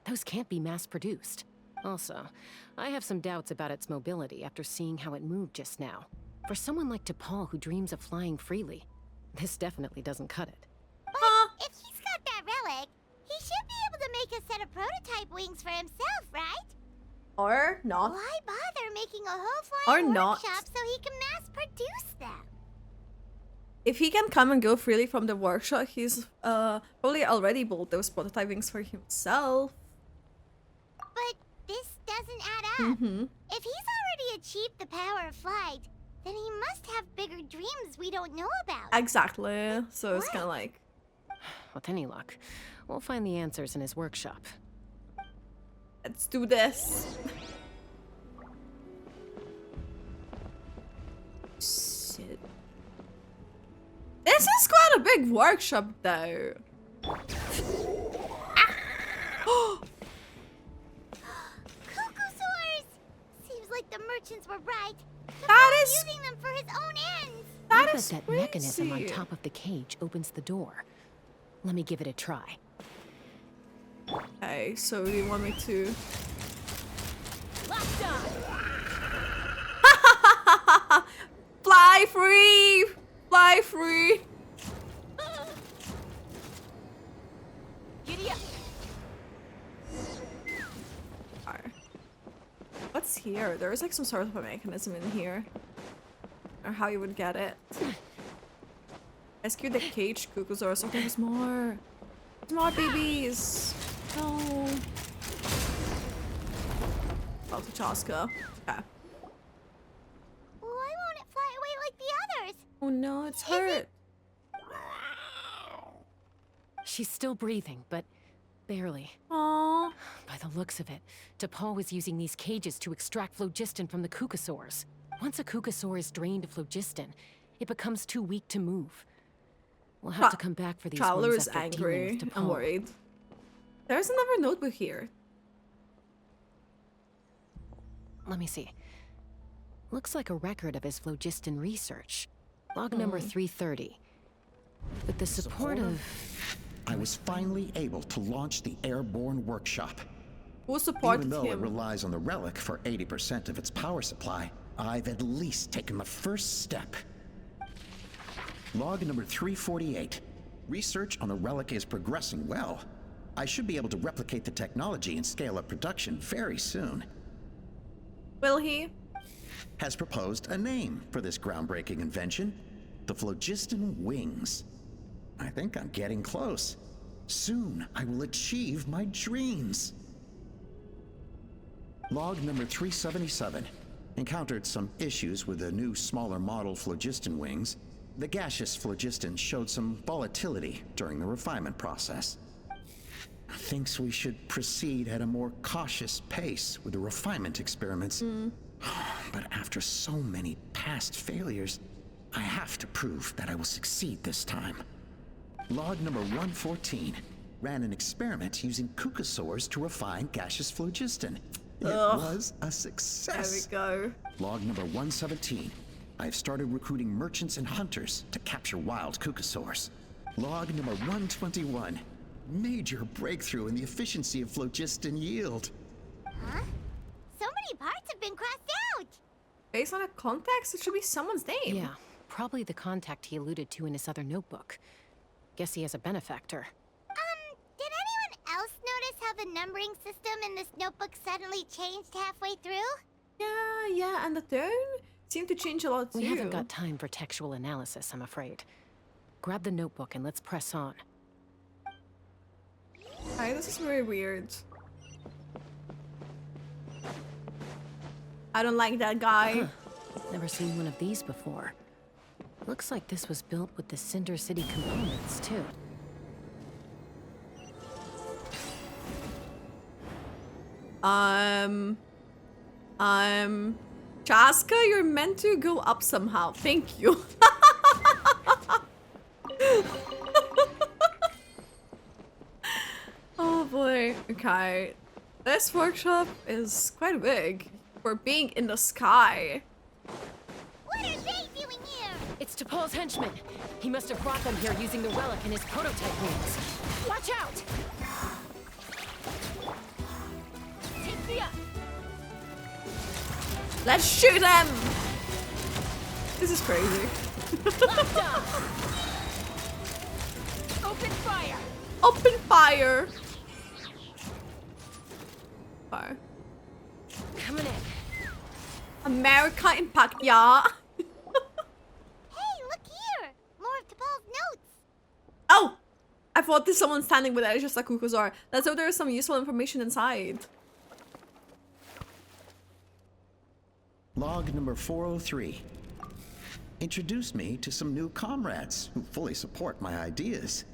Those can't be mass-produced. Also, I have some doubts about its mobility after seeing how it moved just now. For someone like T'Pol who dreams of flying freely, this definitely doesn't cut it. But if he's got that relic, he should be able to make a set of prototype wings for himself, right? Or not. Why bother making a whole flying Or not. workshop so he can mass-produce them? If he can come and go freely from the workshop, he's probably already built those prototype wings for himself. But this doesn't add up. If he's already achieved the power of flight, then he must have bigger dreams we don't know about. Exactly. So it's kind of like... With any luck, we'll find the answers in his workshop. Let's do this. Shit. This is quite a big workshop, though. Qucusaurus! Seems like the merchants were right. That is using them for his own ends. I bet that mechanism on top of the cage opens the door. Let me give it a try. Okay, so you want me to... Fly free! Fly free! Giddy up. What's here? There's like some sort of a mechanism in here. Or how you would get it. Rescue the caged qucusaurus. Oh, there's more. There's more babies. No. Oh, to Chasca. Okay. Why won't it fly away like the others? Oh no, it's hurt. She's still breathing, but barely. Aww. By the looks of it, T'Pol was using these cages to extract phlogiston from the qucusaurs. Once a qucusaur is drained of phlogiston, it becomes too weak to move. We'll have to come back for these Traveler ones is after dealing angry. with I'm T'Pol. worried. There's another notebook here. Let me see. Looks like a record of his phlogiston research. Log number 330. With the support of... I was finally able to launch the airborne workshop. Who supported Even though it him? relies on the relic for 80% of its power supply, I've at least taken the first step. Log number 348. Research on the relic is progressing well. I should be able to replicate the technology and scale up production very soon. Will he? Has proposed a name for this groundbreaking invention, the phlogiston wings. I think I'm getting close. Soon I will achieve my dreams. Log number 377. Encountered some issues with the new smaller model phlogiston wings. The gaseous phlogiston showed some volatility during the refinement process. Thinks we should proceed at a more cautious pace with the refinement experiments. But after so many past failures, I have to prove that I will succeed this time. Log number 114. Ran an experiment using qucusaurus to refine gaseous phlogiston. It was a success. There we go. Log number 117. I've started recruiting merchants and hunters to capture wild qucusaurs. Log number 121. Major breakthrough in the efficiency of phlogiston yield. Huh? So many parts have been crossed out! Based on a context, it should be someone's name. Yeah, probably the contact he alluded to in his other notebook. Guess he has a benefactor. Did anyone else notice how the numbering system in this notebook suddenly changed halfway through? Yeah, and the tone seemed to change a lot too. We haven't got time for textual analysis, I'm afraid. Grab the notebook and let's press on. Alright, this is very weird. I don't like that guy. Huh. Never seen one of these before. Looks like this was built with the Cinder City components, too. Chasca, you're meant to go up somehow. Thank you. Oh boy. Okay. This workshop is quite big for being in the sky. What are they doing here? It's T'Pol's henchman. He must have brought them here using the relic in his prototype wings. Watch out! Take me up! Let's shoot them! This is crazy. Open fire! Open fire! Fire. Coming in. America Impact, yeah. Hey, look here! More of T'Pol's notes! Oh! I thought there's someone standing with it. It's just a qucusaur. Let's hope there's some useful information inside. Log number 403. Introduced me to some new comrades who fully support my ideas.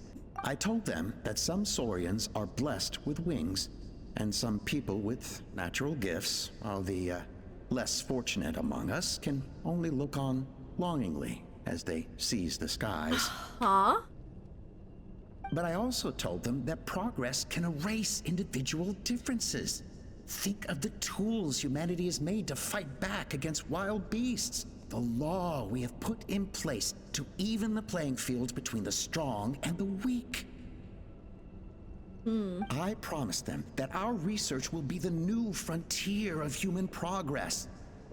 I told them that some saurians are blessed with wings, and some people with natural gifts, while the less fortunate among us can only look on longingly as they seize the skies. Huh? But I also told them that progress can erase individual differences. Think of the tools humanity has made to fight back against wild beasts. The law we have put in place to even the playing field between the strong and the weak. I promised them that our research will be the new frontier of human progress.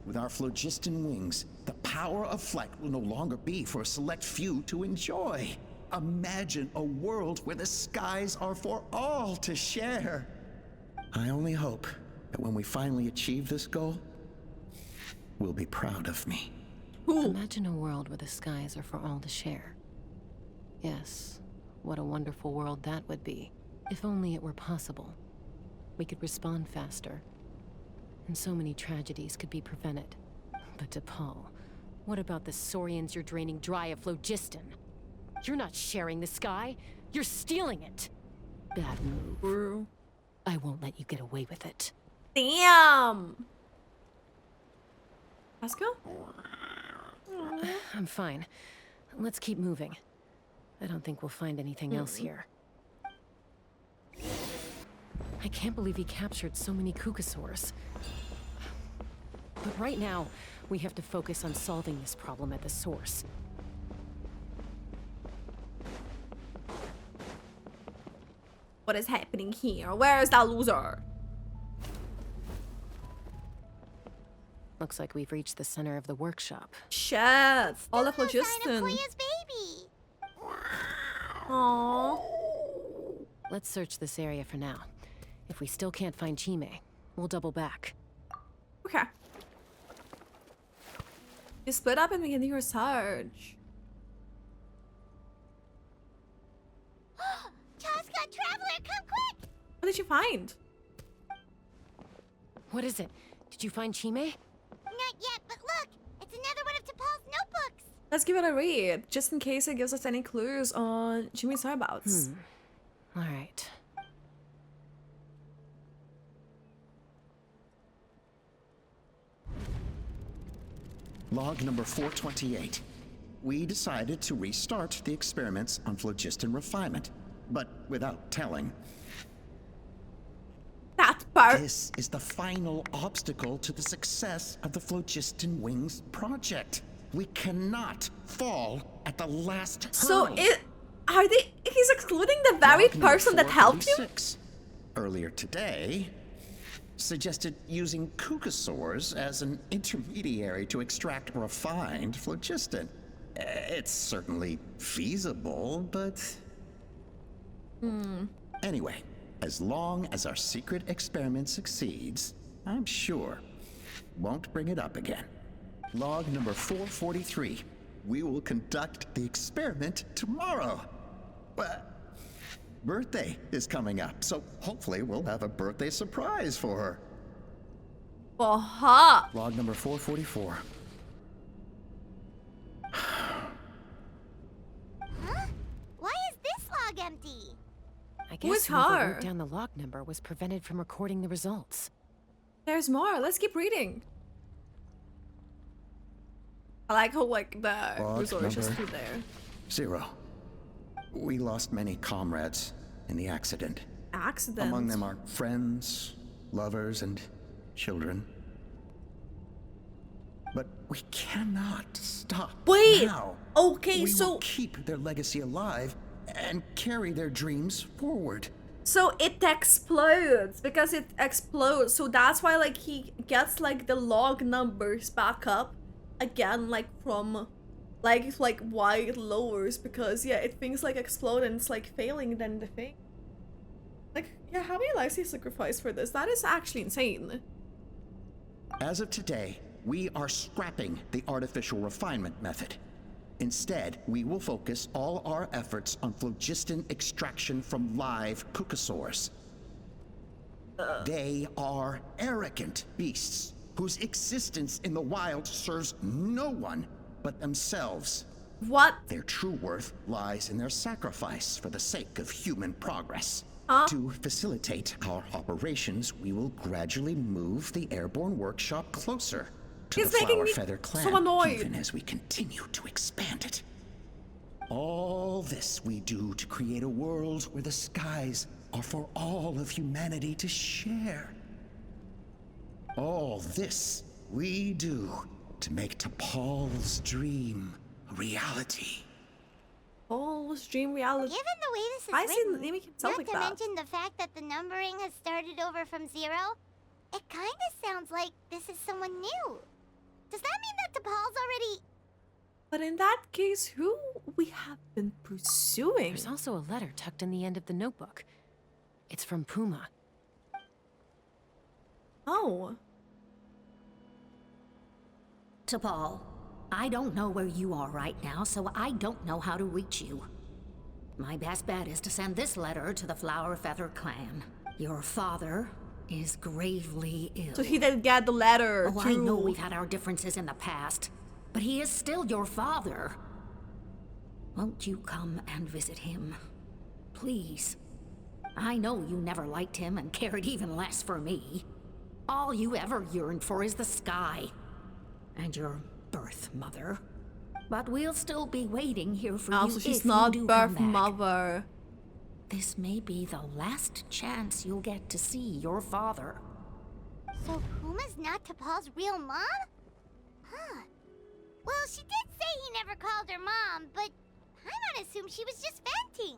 With our phlogiston wings, the power of flight will no longer be for a select few to enjoy. Imagine a world where the skies are for all to share. I only hope that when we finally achieve this goal, we'll be proud of me. Imagine a world where the skies are for all to share. Yes, what a wonderful world that would be. If only it were possible. We could respond faster. And so many tragedies could be prevented. But T'Pol, what about the saurians you're draining dry of phlogiston? You're not sharing the sky, you're stealing it. Bad move. I won't let you get away with it. Damn! Let's go. I'm fine. Let's keep moving. I don't think we'll find anything else here. I can't believe he captured so many qucusaurs. But right now, we have to focus on solving this problem at the source. What is happening here? Where is that loser? Looks like we've reached the center of the workshop. Shit! All the Sign of phlogiston. Koya's baby! Aww. Let's search this area for now. If we still can't find Chime, we'll double back. Okay. You split up and begin your search. Chasca, Traveler, come quick! What did you find? What is it? Did you find Chime? Not yet, but look! It's another one of T'Pol's notebooks! Let's give it a read, just in case it gives us any clues on Chime's whereabouts. All right. Log number 428. We decided to restart the experiments on phlogiston refinement, but without telling. That part. This is the final obstacle to the success of the Phlogiston Wings project. We cannot fall at the last So hurdle. he's excluding the very Log number person that helped you? 436. Earlier today, suggested using qucusaurus as an intermediary to extract refined phlogiston. It's certainly feasible, but... Anyway, as long as our secret experiment succeeds, I'm sure won't bring it up again. Log number 443. We will conduct the experiment tomorrow. But birthday is coming up, so hopefully we'll have a birthday surprise for her. Aha! Log number 444. Huh? Why is this log empty? I Who is guess whoever her? wrote down the log number was prevented from recording the results. There's more. Let's keep reading. I like how like the Log resource is number through there. 0. We lost many comrades in the accident. Accident. Among them are friends, lovers, and children. But we cannot stop Wait. now. Okay, we so will keep their legacy alive and carry their dreams forward. so it explodes because it explodes. So that's why like he gets like the log numbers back up again, like from like why it lowers, because yeah, it things like explode and it's like failing then the thing. Like, yeah, how many lives he sacrificed for this? That is actually insane. As of today, we are scrapping the artificial refinement method. Instead, we will focus all our efforts on phlogiston extraction from live qucusaurus. They are arrogant beasts whose existence in the wild serves no one but themselves. What? Their true worth lies in their sacrifice for the sake of human progress. To facilitate our operations, we will gradually move the airborne workshop closer to He's the making Flower me Feather Clan, so annoyed. even as we continue to expand it. All this we do to create a world where the skies are for all of humanity to share. All this we do to make T'Pol's dream a reality. Paul's dream reality. Given the way this is I see written, naming himself not like to that. mention the fact that the numbering has started over from 0, it kind of sounds like this is someone new. Does that mean that T'Pol's already... But in that case, who we have been pursuing? There's also a letter tucked in the end of the notebook. It's from Puma. Oh. T'Pol, I don't know where you are right now, so I don't know how to reach you. My best bet is to send this letter to the Flower Feather Clan. Your father is gravely ill. So he didn't get the letter. Oh, I know we've had our differences in the past, but he is still your father. Won't you come and visit him? Please. I know you never liked him and cared even less for me. All you ever yearned for is the sky. And your birth mother. But we'll still be waiting here for Also, you she's if not you do come birth back. mother. This may be the last chance you'll get to see your father. So Puma's not T'Pol's real mom? Huh. Well, she did say he never called her mom, but I might assume she was just venting.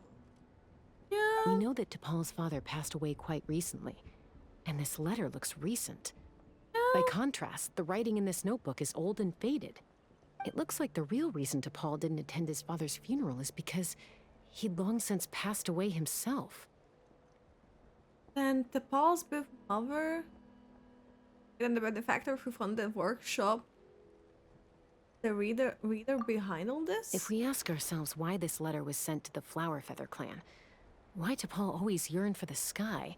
We know that T'Pol's father passed away quite recently, and this letter looks recent. By contrast, the writing in this notebook is old and faded. It looks like the real reason T'Pol didn't attend his father's funeral is because he'd long since passed away himself. Then T'Pol's mother and the benefactor who funded the workshop. The reader behind all this? If we ask ourselves why this letter was sent to the Flower Feather clan, why T'Pol always yearned for the sky,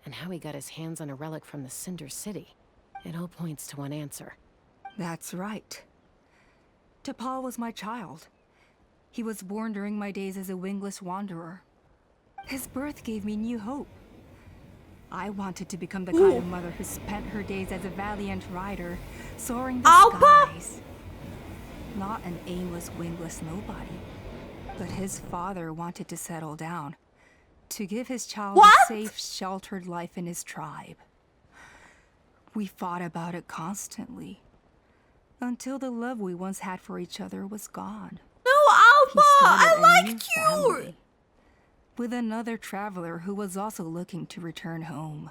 and how he got his hands on a relic from the Cinder City, it all points to one answer. That's right. T'Pol was my child. He was born during my days as a wingless wanderer. His birth gave me new hope. I wanted to become the kind of mother who spent her days as a valiant rider, soaring the skies. Not an aimless, wingless nobody. But his father wanted to settle down, to give his child a safe, sheltered life in his tribe. We fought about it constantly, until the love we once had for each other was gone. No, Alpha! I liked you! Family, with another traveler who was also looking to return home.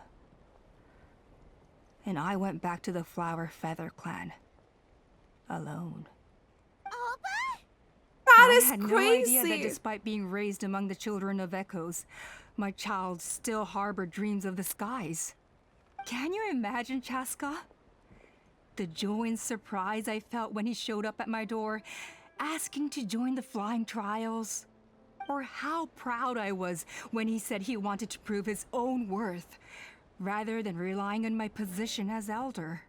And I went back to the Flower Feather clan, alone. That is I had crazy! no idea that despite being raised among the children of echoes, my child still harbored dreams of the skies. Can you imagine, Chasca? The joy and surprise I felt when he showed up at my door, asking to join the flying trials. Or how proud I was when he said he wanted to prove his own worth, rather than relying on my position as elder.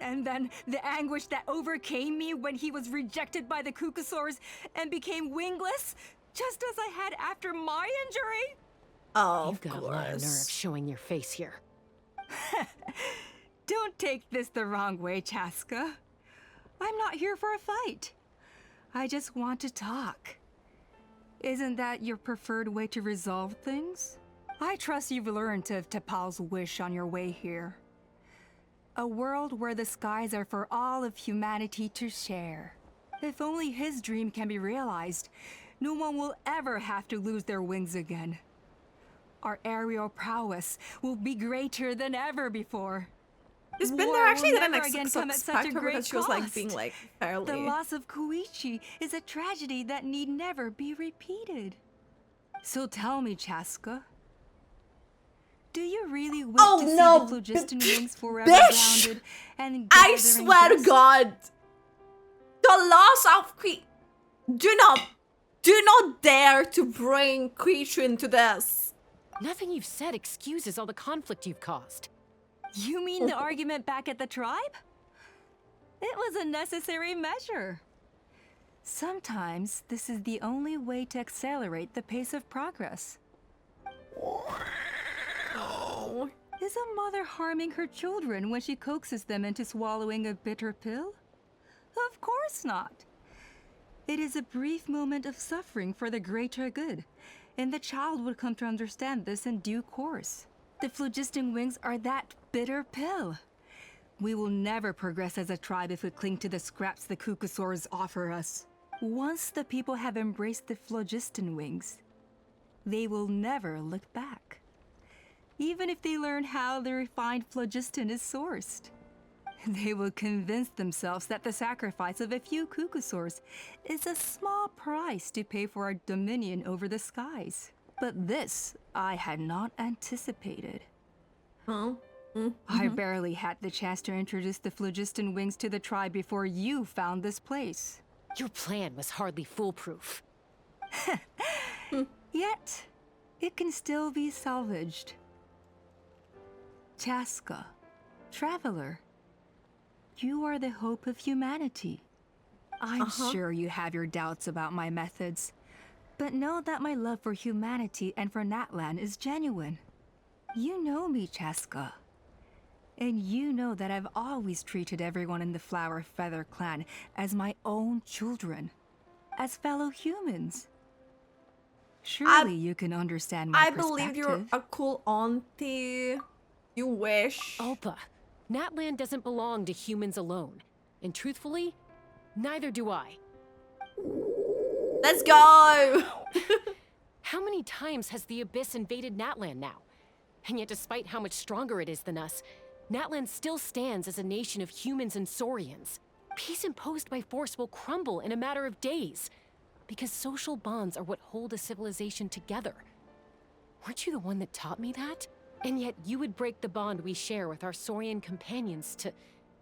And then the anguish that overcame me when he was rejected by the qucusaurus and became wingless, just as I had after my injury. Oh, You've got a lot of nerve showing your face here. Don't take this the wrong way, Chasca. I'm not here for a fight. I just want to talk. Isn't that your preferred way to resolve things? I trust you've learned of T'Pol's wish on your way here. A world where the skies are for all of humanity to share. If only his dream can be realized, no one will ever have to lose their wings again. Our aerial prowess will be greater than ever before. It's been there actually didn't expect her because she was like being like fairly. The loss of Koichi is a tragedy that need never be repeated. So tell me, Chasca, do you really wish to see the phlogiston wings forever grounded and I swear to God, the loss of do not dare to bring creature into this. Nothing you've said excuses all the conflict you've caused. You mean the argument back at the tribe? It was a necessary measure. Sometimes this is the only way to accelerate the pace of progress. Is a mother harming her children when she coaxes them into swallowing a bitter pill? Of course not. It is a brief moment of suffering for the greater good, and the child would come to understand this in due course. The phlogiston wings are that bitter pill. We will never progress as a tribe if we cling to the scraps the qucusaurus offer us. Once the people have embraced the phlogiston wings, they will never look back. Even if they learn how the refined phlogiston is sourced. They will convince themselves that the sacrifice of a few qucusaurs is a small price to pay for our dominion over the skies. But this I had not anticipated. I barely had the chance to introduce the phlogiston wings to the tribe before you found this place. Your plan was hardly foolproof. Yet, it can still be salvaged. Chasca, traveler, you are the hope of humanity. I'm sure you have your doubts about my methods, but know that my love for humanity and for Natlan is genuine. You know me, Chasca. And you know that I've always treated everyone in the Flower Feather clan as my own children, as fellow humans. Surely you can understand my perspective. I believe you're a cool auntie. You wish. Alpa, Natlan doesn't belong to humans alone. And truthfully, neither do I. Let's go! How many times has the Abyss invaded Natlan now? And yet despite how much stronger it is than us, Natlan still stands as a nation of humans and saurians. Peace imposed by force will crumble in a matter of days, Because social bonds are what hold a civilization together. Weren't you the one that taught me that? And yet you would break the bond we share with our Saurian companions to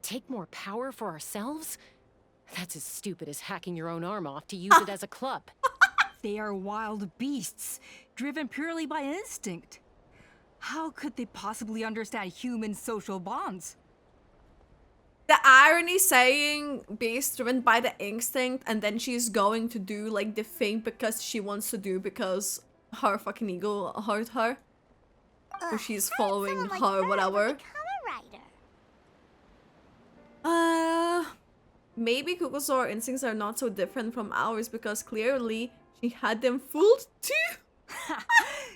take more power for ourselves? That's as stupid as hacking your own arm off to use it as a club. They are wild beasts, driven purely by instinct. How could they possibly understand human social bonds? The irony saying beast driven by the instinct and then she's going to do like the thing because she wants to do because her fucking ego hurt her. Or she's following her, whatever. Maybe qucusaur instincts are not so different from ours because clearly she had them fooled too.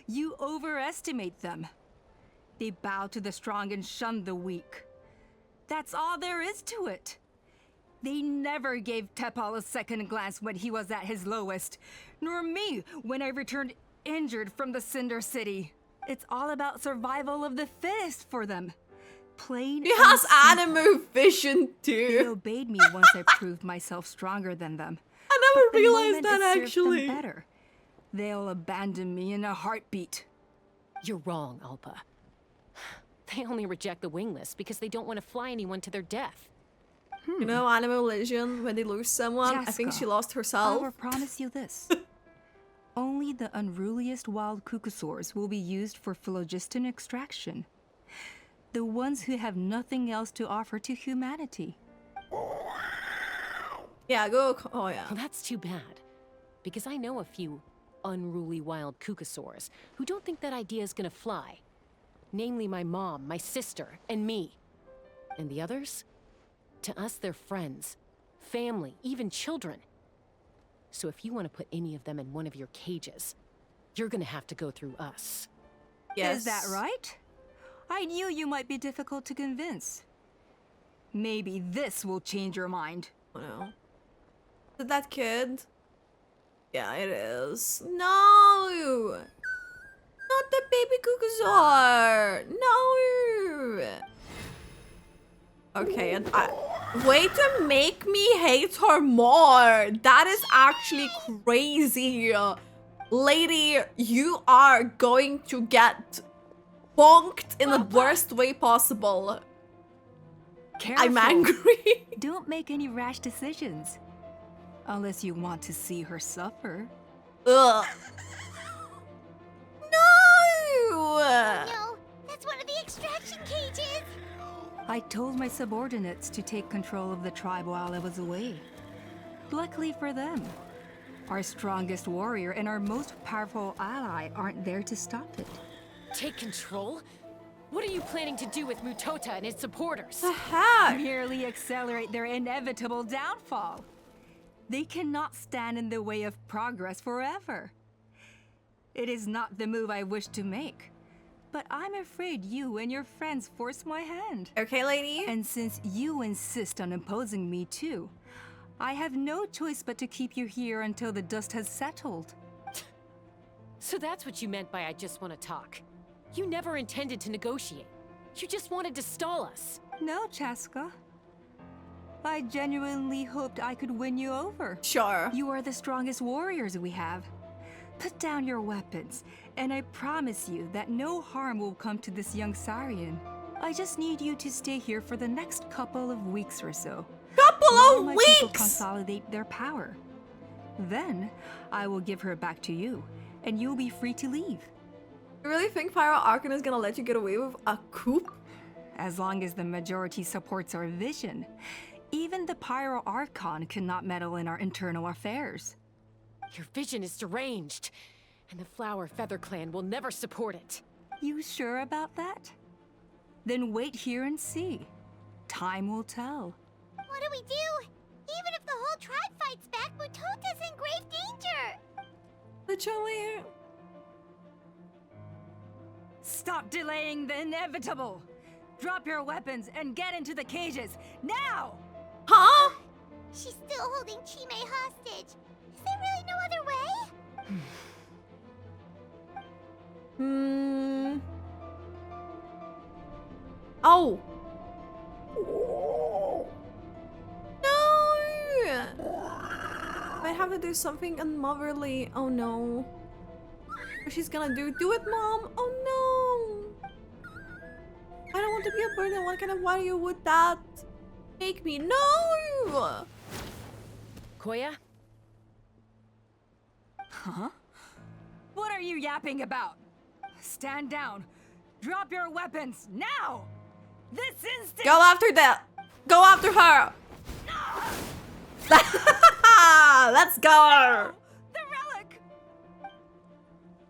You overestimate them. They bow to the strong and shun the weak. That's all there is to it. They never gave Tepal a second glance when he was at his lowest, nor me when I returned injured from the Cinder City. It's all about survival of the fittest for them. Plain He has anime vision too. They obeyed me once I proved myself stronger than them. I never But the realized moment that it served actually. them better, they'll abandon me in a heartbeat. You're wrong, Alpa. They only reject the wingless because they don't want to fly anyone to their death. You know, Animal Legend, when they lose someone, I think Chasca, she lost herself. I will promise you this. Only the unruliest wild qucusaurs will be used for phlogiston extraction. The ones who have nothing else to offer to humanity. Yeah, go. Oh, yeah. Well, that's too bad. Because I know a few unruly wild qucusaurs who don't think that idea is gonna fly. Namely my mom, my sister, and me. And the others? To us, they're friends, family, even children. So if you want to put any of them in one of your cages, you're gonna have to go through us. Yes. Is that right? I knew you might be difficult to convince. Maybe this will change your mind. Oh no. Is it that kid? Yeah, it is. No! Not the baby qucusaur! No! Okay, and way to make me hate her more! That is actually crazy! Lady, you are going to get bonked in the worst way possible. Careful. I'm angry. Don't make any rash decisions. Unless you want to see her suffer. Ugh. No! No, that's one of the extraction cages. I told my subordinates to take control of the tribe while I was away. Luckily for them, our strongest warrior and our most powerful ally aren't there to stop it. Take control? What are you planning to do with Mutota and his supporters? The heck? Merely accelerate their inevitable downfall. They cannot stand in the way of progress forever. It is not the move I wish to make, but I'm afraid you and your friends force my hand. Okay, lady. And since you insist on imposing me too, I have no choice but to keep you here until the dust has settled. So that's what you meant by I just want to talk. You never intended to negotiate. You just wanted to stall us. No, Chasca. I genuinely hoped I could win you over. Sure. You are the strongest warriors we have. Put down your weapons, and I promise you that no harm will come to this young Saurian. I just need you to stay here for the next couple of weeks or so. Couple while of my weeks? people consolidate their power. Then, I will give her back to you, and you'll be free to leave. You really think Pyro Archon is gonna let you get away with a coup? As long as the majority supports our vision, even the Pyro Archon cannot meddle in our internal affairs. Your vision is deranged, and the Flower Feather Clan will never support it. You sure about that? Then wait here and see. Time will tell. What do we do? Even if the whole tribe fights back, Mutota's in grave danger. Literally. Stop delaying the inevitable! Drop your weapons and get into the cages, now! Huh? She's still holding Chime hostage. Is there really no other way? Oh. No. Might have to do something unmotherly. Oh no. What she's gonna do? Do it, Mom! Oh no! I don't want to be a burden. What kind of warrior would that make me? No! Koya? Huh? What are you yapping about? Stand down. Drop your weapons now! This instant! Go after that! Go after her! Let's go! The relic!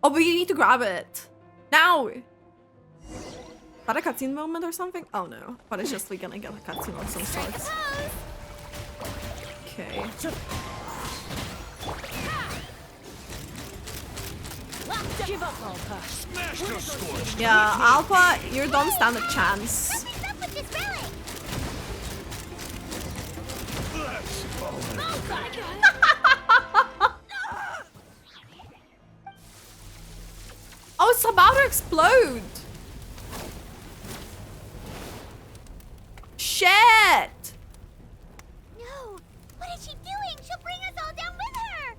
Oh, but you need to grab it. Now! Is that a cutscene moment or something? Oh no. But it's just we're gonna get a cutscene of some sorts. Okay. Give up, Alpha. Smash those scores. Yeah, Alpha, you don't stand a chance. What's up with this relic? Oh, it's about to explode! Shit! No! What is she doing? She'll bring us all down with her!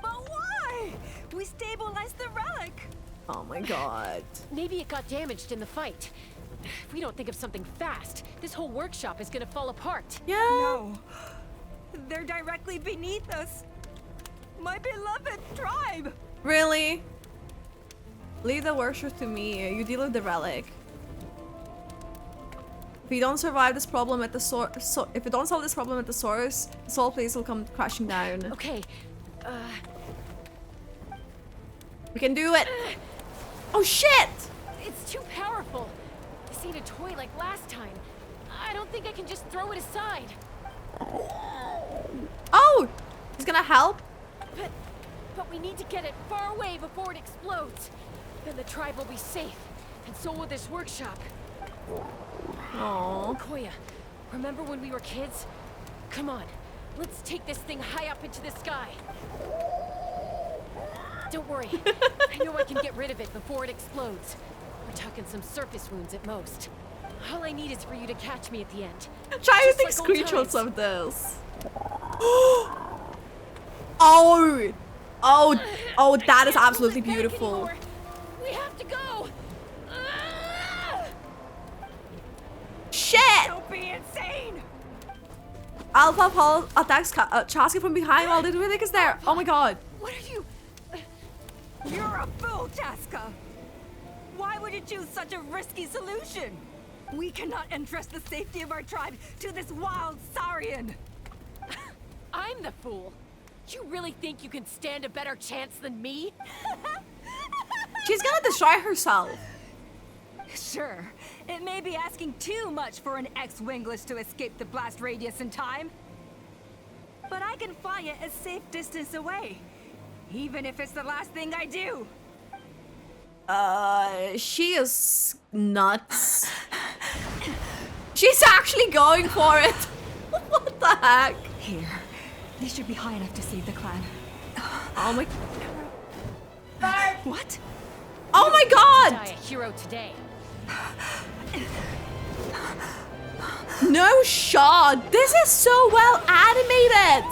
But why? We stabilized the relic! Oh my god. Maybe it got damaged in the fight. If we don't think of something fast, this whole workshop is gonna fall apart. Yeah. No. They're directly beneath us. My beloved tribe! Really? Leave the worship to me. You deal with the relic. If we don't survive this problem at the source, if we don't solve this problem at the source, this whole place will come crashing down. Okay. We can do it. Oh shit! It's too powerful. This ain't a toy like last time. I don't think I can just throw it aside. Oh! He's gonna help? But we need to get it far away before it explodes. Then the tribe will be safe, and so will this workshop. Aww. Koya, remember when we were kids? Come on, let's take this thing high up into the sky. Don't worry, I know I can get rid of it before it explodes. We're talking some surface wounds at most. All I need is for you to catch me at the end. Try to take Just like old screenshots times. of this. Oh! Oh, that is absolutely beautiful. We have to go! Shit! Don't be insane! Alpha Paul attacks Chasca from behind while the relic is there. Oh my god. What are you? You're a fool, Chasca! Why would you choose such a risky solution? We cannot entrust the safety of our tribe to this wild Saurian! I'm the fool. You really think you can stand a better chance than me? She's gonna destroy herself. Sure, it may be asking too much for an ex-wingless to escape the blast radius in time. But I can fly it a safe distance away, even if it's the last thing I do. She is nuts. She's actually going for it. What the heck? Here, they should be high enough to save the clan. Oh my... What? Oh my Die god! a hero today. No shot! This is so well animated!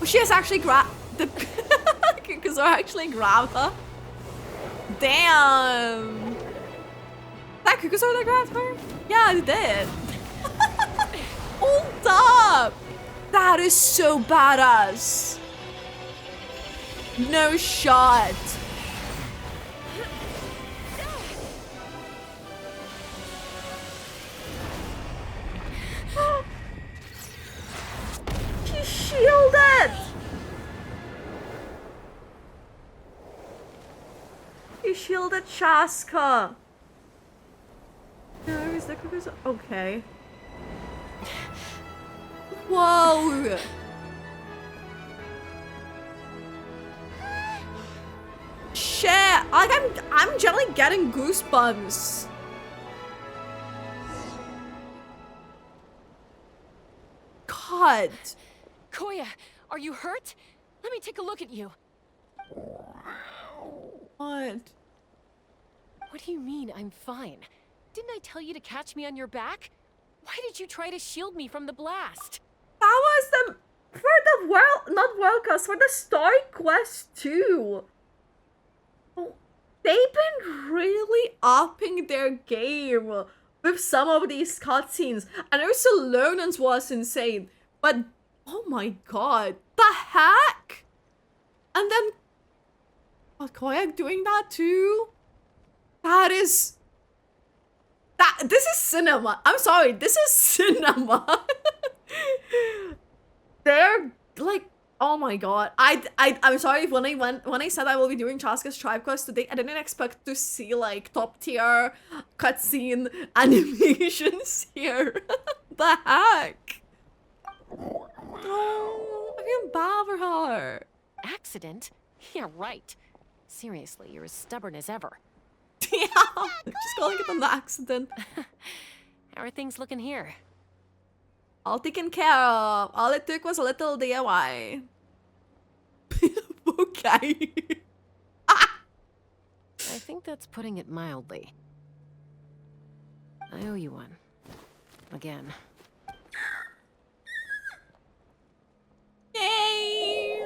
Oh, she has actually grabbed the... Qucusaurus actually grabbed her. Damn! That Qucusaurus that grabbed her? Yeah, it did. Hold up! That is so badass. No shot. He shielded. He shielded Chasca. Where is the Qucusaurus? Okay. Whoa! Shit! Like I'm generally getting goosebumps. God. Koya, are you hurt? Let me take a look at you. What? What do you mean I'm fine? Didn't I tell you to catch me on your back? Why did you try to shield me from the blast? That was the... for the world, not World Quest, for the Story Quest too. Oh, they've been really upping their game with some of these cutscenes. And also Lernan's was insane, but oh my god, the heck? And then Koyak doing that too? This is cinema. I'm sorry, this is cinema. They're like, oh my god. I'm sorry when I said I will be doing Chasca's Tribe Quest today, I didn't expect to see like top tier cutscene animations here. The heck? Oh, I feel bad for her. Accident? Yeah, right. Seriously, you're as stubborn as ever. Yeah, just calling it an accident. How are things looking here? All taken care of. All it took was a little DIY. Okay. I think that's putting it mildly. I owe you one. Again. Yay!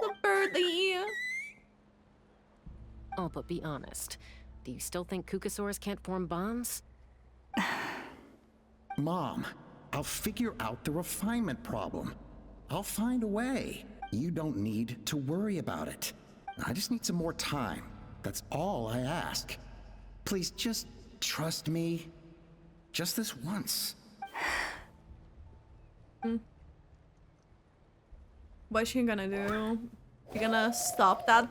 The birdie. Oh, but be honest. Do you still think qucusaurus can't form bonds? Mom, I'll figure out the refinement problem. I'll find a way. You don't need to worry about it. I just need some more time. That's all I ask. Please just trust me. Just this once. What's she gonna do? You gonna stop that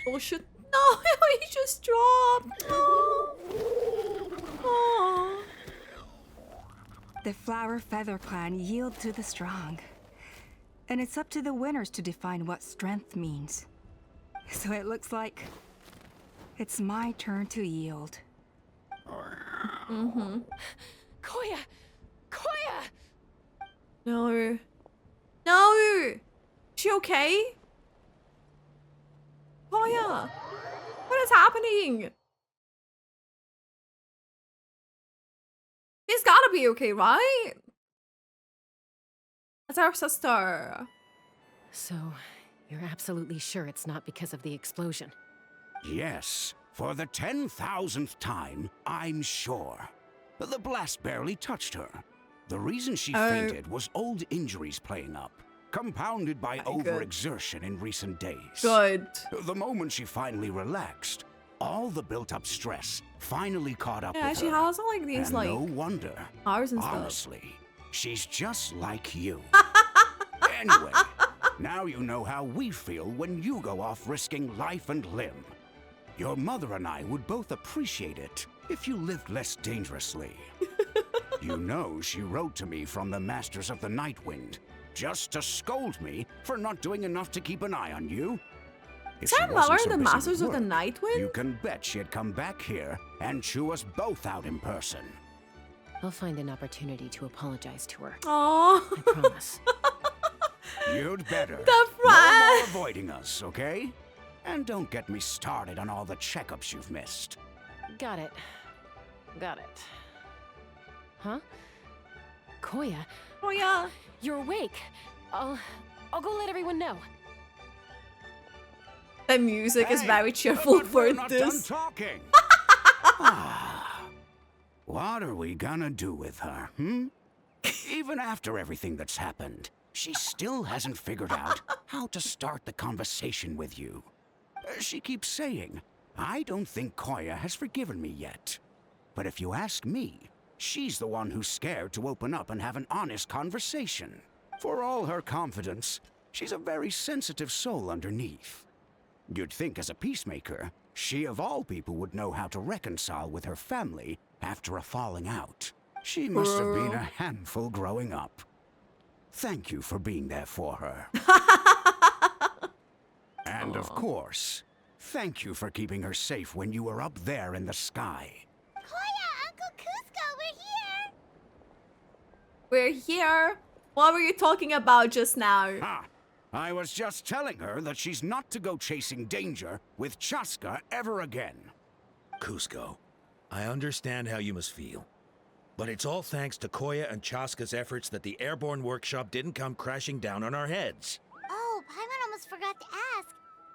bullshit? No, he just dropped. Oh. Oh. The Flower Feather Clan yield to the strong. And it's up to the winners to define what strength means. So it looks like it's my turn to yield. Mm-hmm. Koya! Koya! No. No! She okay? Koya! What is happening? She's gotta be okay, right? That's our sister. So, you're absolutely sure it's not because of the explosion? Yes, for the 10,000th time, I'm sure. The blast barely touched her. The reason she fainted was old injuries playing up, compounded by overexertion in recent days. Good. The moment she finally relaxed, all the built-up stress finally caught up Yeah, with she her. has like these And like no wonder. powers and stuff. Honestly, she's just like you. Anyway, now you know how we feel when you go off risking life and limb. Your mother and I would both appreciate it if you lived less dangerously. You know she wrote to me from the Masters of the Nightwind, just to scold me for not doing enough to keep an eye on you. If Is she her wasn't mother so the busy Masters with of the work, Nightwind? You can bet she'd come back here and chew us both out in person. I'll find an opportunity to apologize to her. Aww. I promise. You'd better. The No friend. more avoiding us, okay? And don't get me started on all the checkups you've missed. Got it. Got it. Huh? Koya? Koya! You're awake. I'll go let everyone know. The music is Hey, very cheerful but for we're not done this. talking. What are we gonna do with her, Even after everything that's happened, she still hasn't figured out how to start the conversation with you. She keeps saying, I don't think Koya has forgiven me yet. But if you ask me, she's the one who's scared to open up and have an honest conversation. For all her confidence, she's a very sensitive soul underneath. You'd think as a peacemaker, she of all people would know how to reconcile with her family after a falling out. She must have been a handful growing up. Thank you for being there for her. And of course, thank you for keeping her safe when you were up there in the sky. Koya, Uncle Cusco, We're here. What were you talking about just now? Ah, I was just telling her that she's not to go chasing danger with Chasca ever again. Cusco, I understand how you must feel. But it's all thanks to Koya and Chasca's efforts that the airborne workshop didn't come crashing down on our heads. Oh, Paimon almost forgot to ask.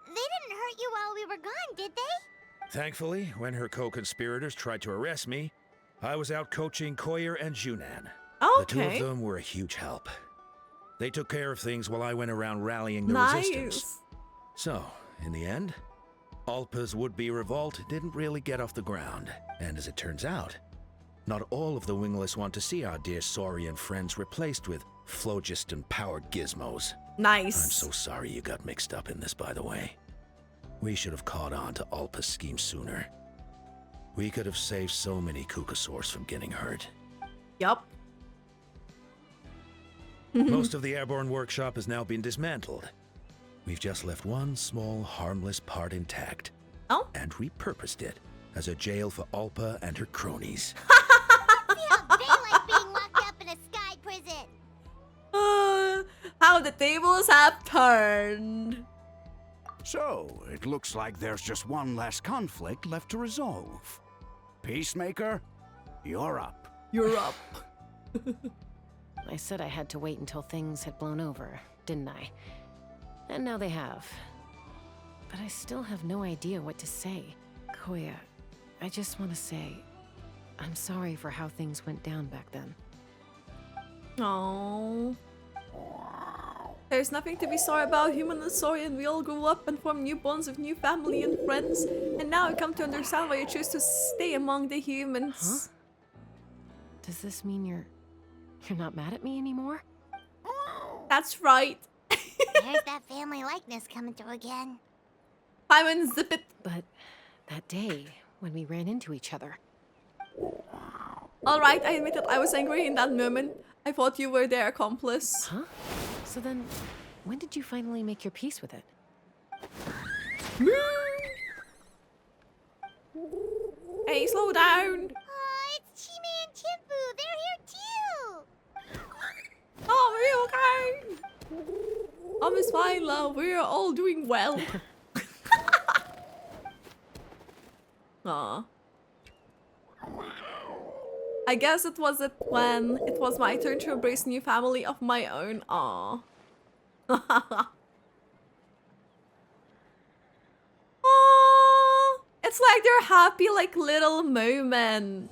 They didn't hurt you while we were gone, did they? Thankfully, when her co-conspirators tried to arrest me, I was out coaching Koya and Junan. The two of them were a huge help. They took care of things while I went around rallying the resistance. So, in the end, Alpa's would-be revolt didn't really get off the ground. And as it turns out, not all of the Wingless want to see our dear Saurian friends replaced with phlogiston-powered gizmos. Nice. I'm so sorry you got mixed up in this, by the way. We should have caught on to Alpa's scheme sooner. We could have saved so many qucusaurus from getting hurt. Yup. Most of the airborne workshop has now been dismantled. We've just left one small, harmless part intact. Oh? And repurposed it as a jail for Alpa and her cronies. They like being locked up in a sky prison. How the tables have turned. So, it looks like there's just one last conflict left to resolve. Peacemaker, you're up. You're up. I said I had to wait until things had blown over, didn't I? And now they have. But I still have no idea what to say. Koya, I just want to say, I'm sorry for how things went down back then. Oh. There's nothing to be sorry about. Human and Saurian, we all grew up and formed new bonds with new family and friends. And now I come to understand why you choose to stay among the humans. Huh? Does this mean you're not mad at me anymore? That's right. There's that family likeness coming through again. Paimon, zip it. But that day, when we ran into each other. Alright, I admit that I was angry in that moment. I thought you were their accomplice. Huh? So then, when did you finally make your peace with it? Hey, slow down. Oh, it's Chime and Chimpu. They're here too. Oh, are you okay? It's fine, love. We're all doing well. Aw. I guess it was when it was my turn to embrace a new family of my own. Aw. Aww. It's like their happy, like, little moment.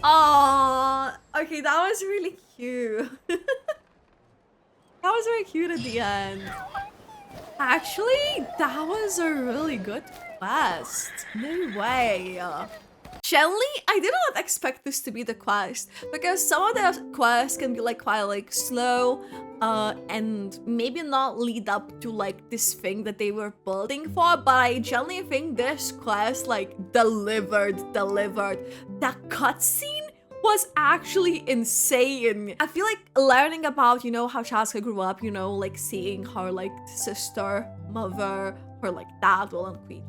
Aww. Okay, that was really cute. That was very cute at the end. Actually, that was a really good quest. No way. Generally, I did not expect this to be the quest because some of the quests can be like quite like slow and maybe not lead up to like this thing that they were building for, but I generally think this quest like delivered. That cutscene was actually insane. I feel like learning about, you know, how Chasca grew up, you know, like seeing her like sister, mother, her like dad, well, and Queen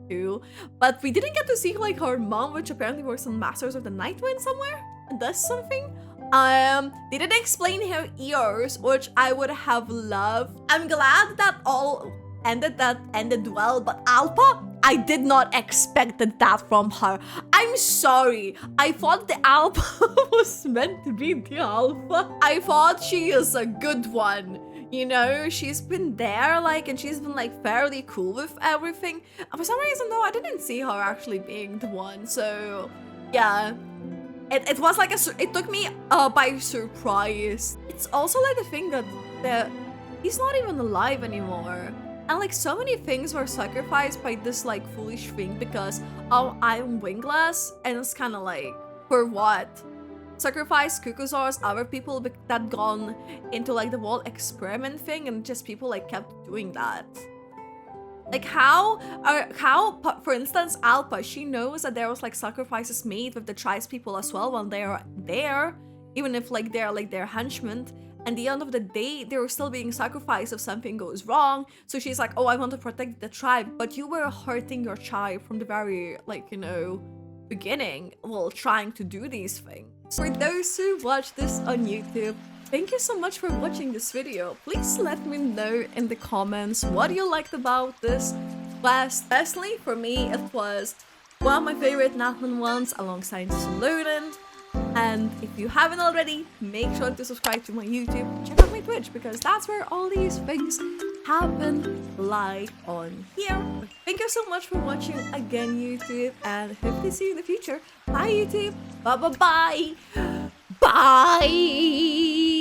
too. But we didn't get to see like her mom, which apparently works on Masters of the Night Wind somewhere and does something. They didn't explain her ears, which I would have loved. I'm glad that all ended well, but Alpa, I did not expect that from her. I'm sorry. I thought the Alpa was meant to be the Alpha. I thought she is a good one. You know, she's been there, like, and she's been, like, fairly cool with everything. And for some reason, though, I didn't see her actually being the one. So, yeah. It was like it took me by surprise. It's also like the thing that he's not even alive anymore. And like so many things were sacrificed by this like foolish thing because, oh, I'm wingless, and it's kind of like, for what? Sacrifice qucusaurus, other people that gone into like the whole experiment thing, and just people like kept doing that. Like how, for instance, Alpa, she knows that there was like sacrifices made with the Trice people as well when they are there, even if like they're like their henchmen. And at the end of the day, they were still being sacrificed if something goes wrong. So she's like, oh, I want to protect the tribe. But you were hurting your tribe from the very, like, you know, beginning while trying to do these things. For those who watch this on YouTube, thank you so much for watching this video. Please let me know in the comments what you liked about this quest. Personally, for me, it was one of my favorite Nathan ones alongside Tlalocan. And if you haven't already, make sure to subscribe to my YouTube, check out my Twitch, because that's where all these things happen live on here. Thank you so much for watching again, YouTube, and hope to see you in the future. Bye, YouTube. Bye. Bye.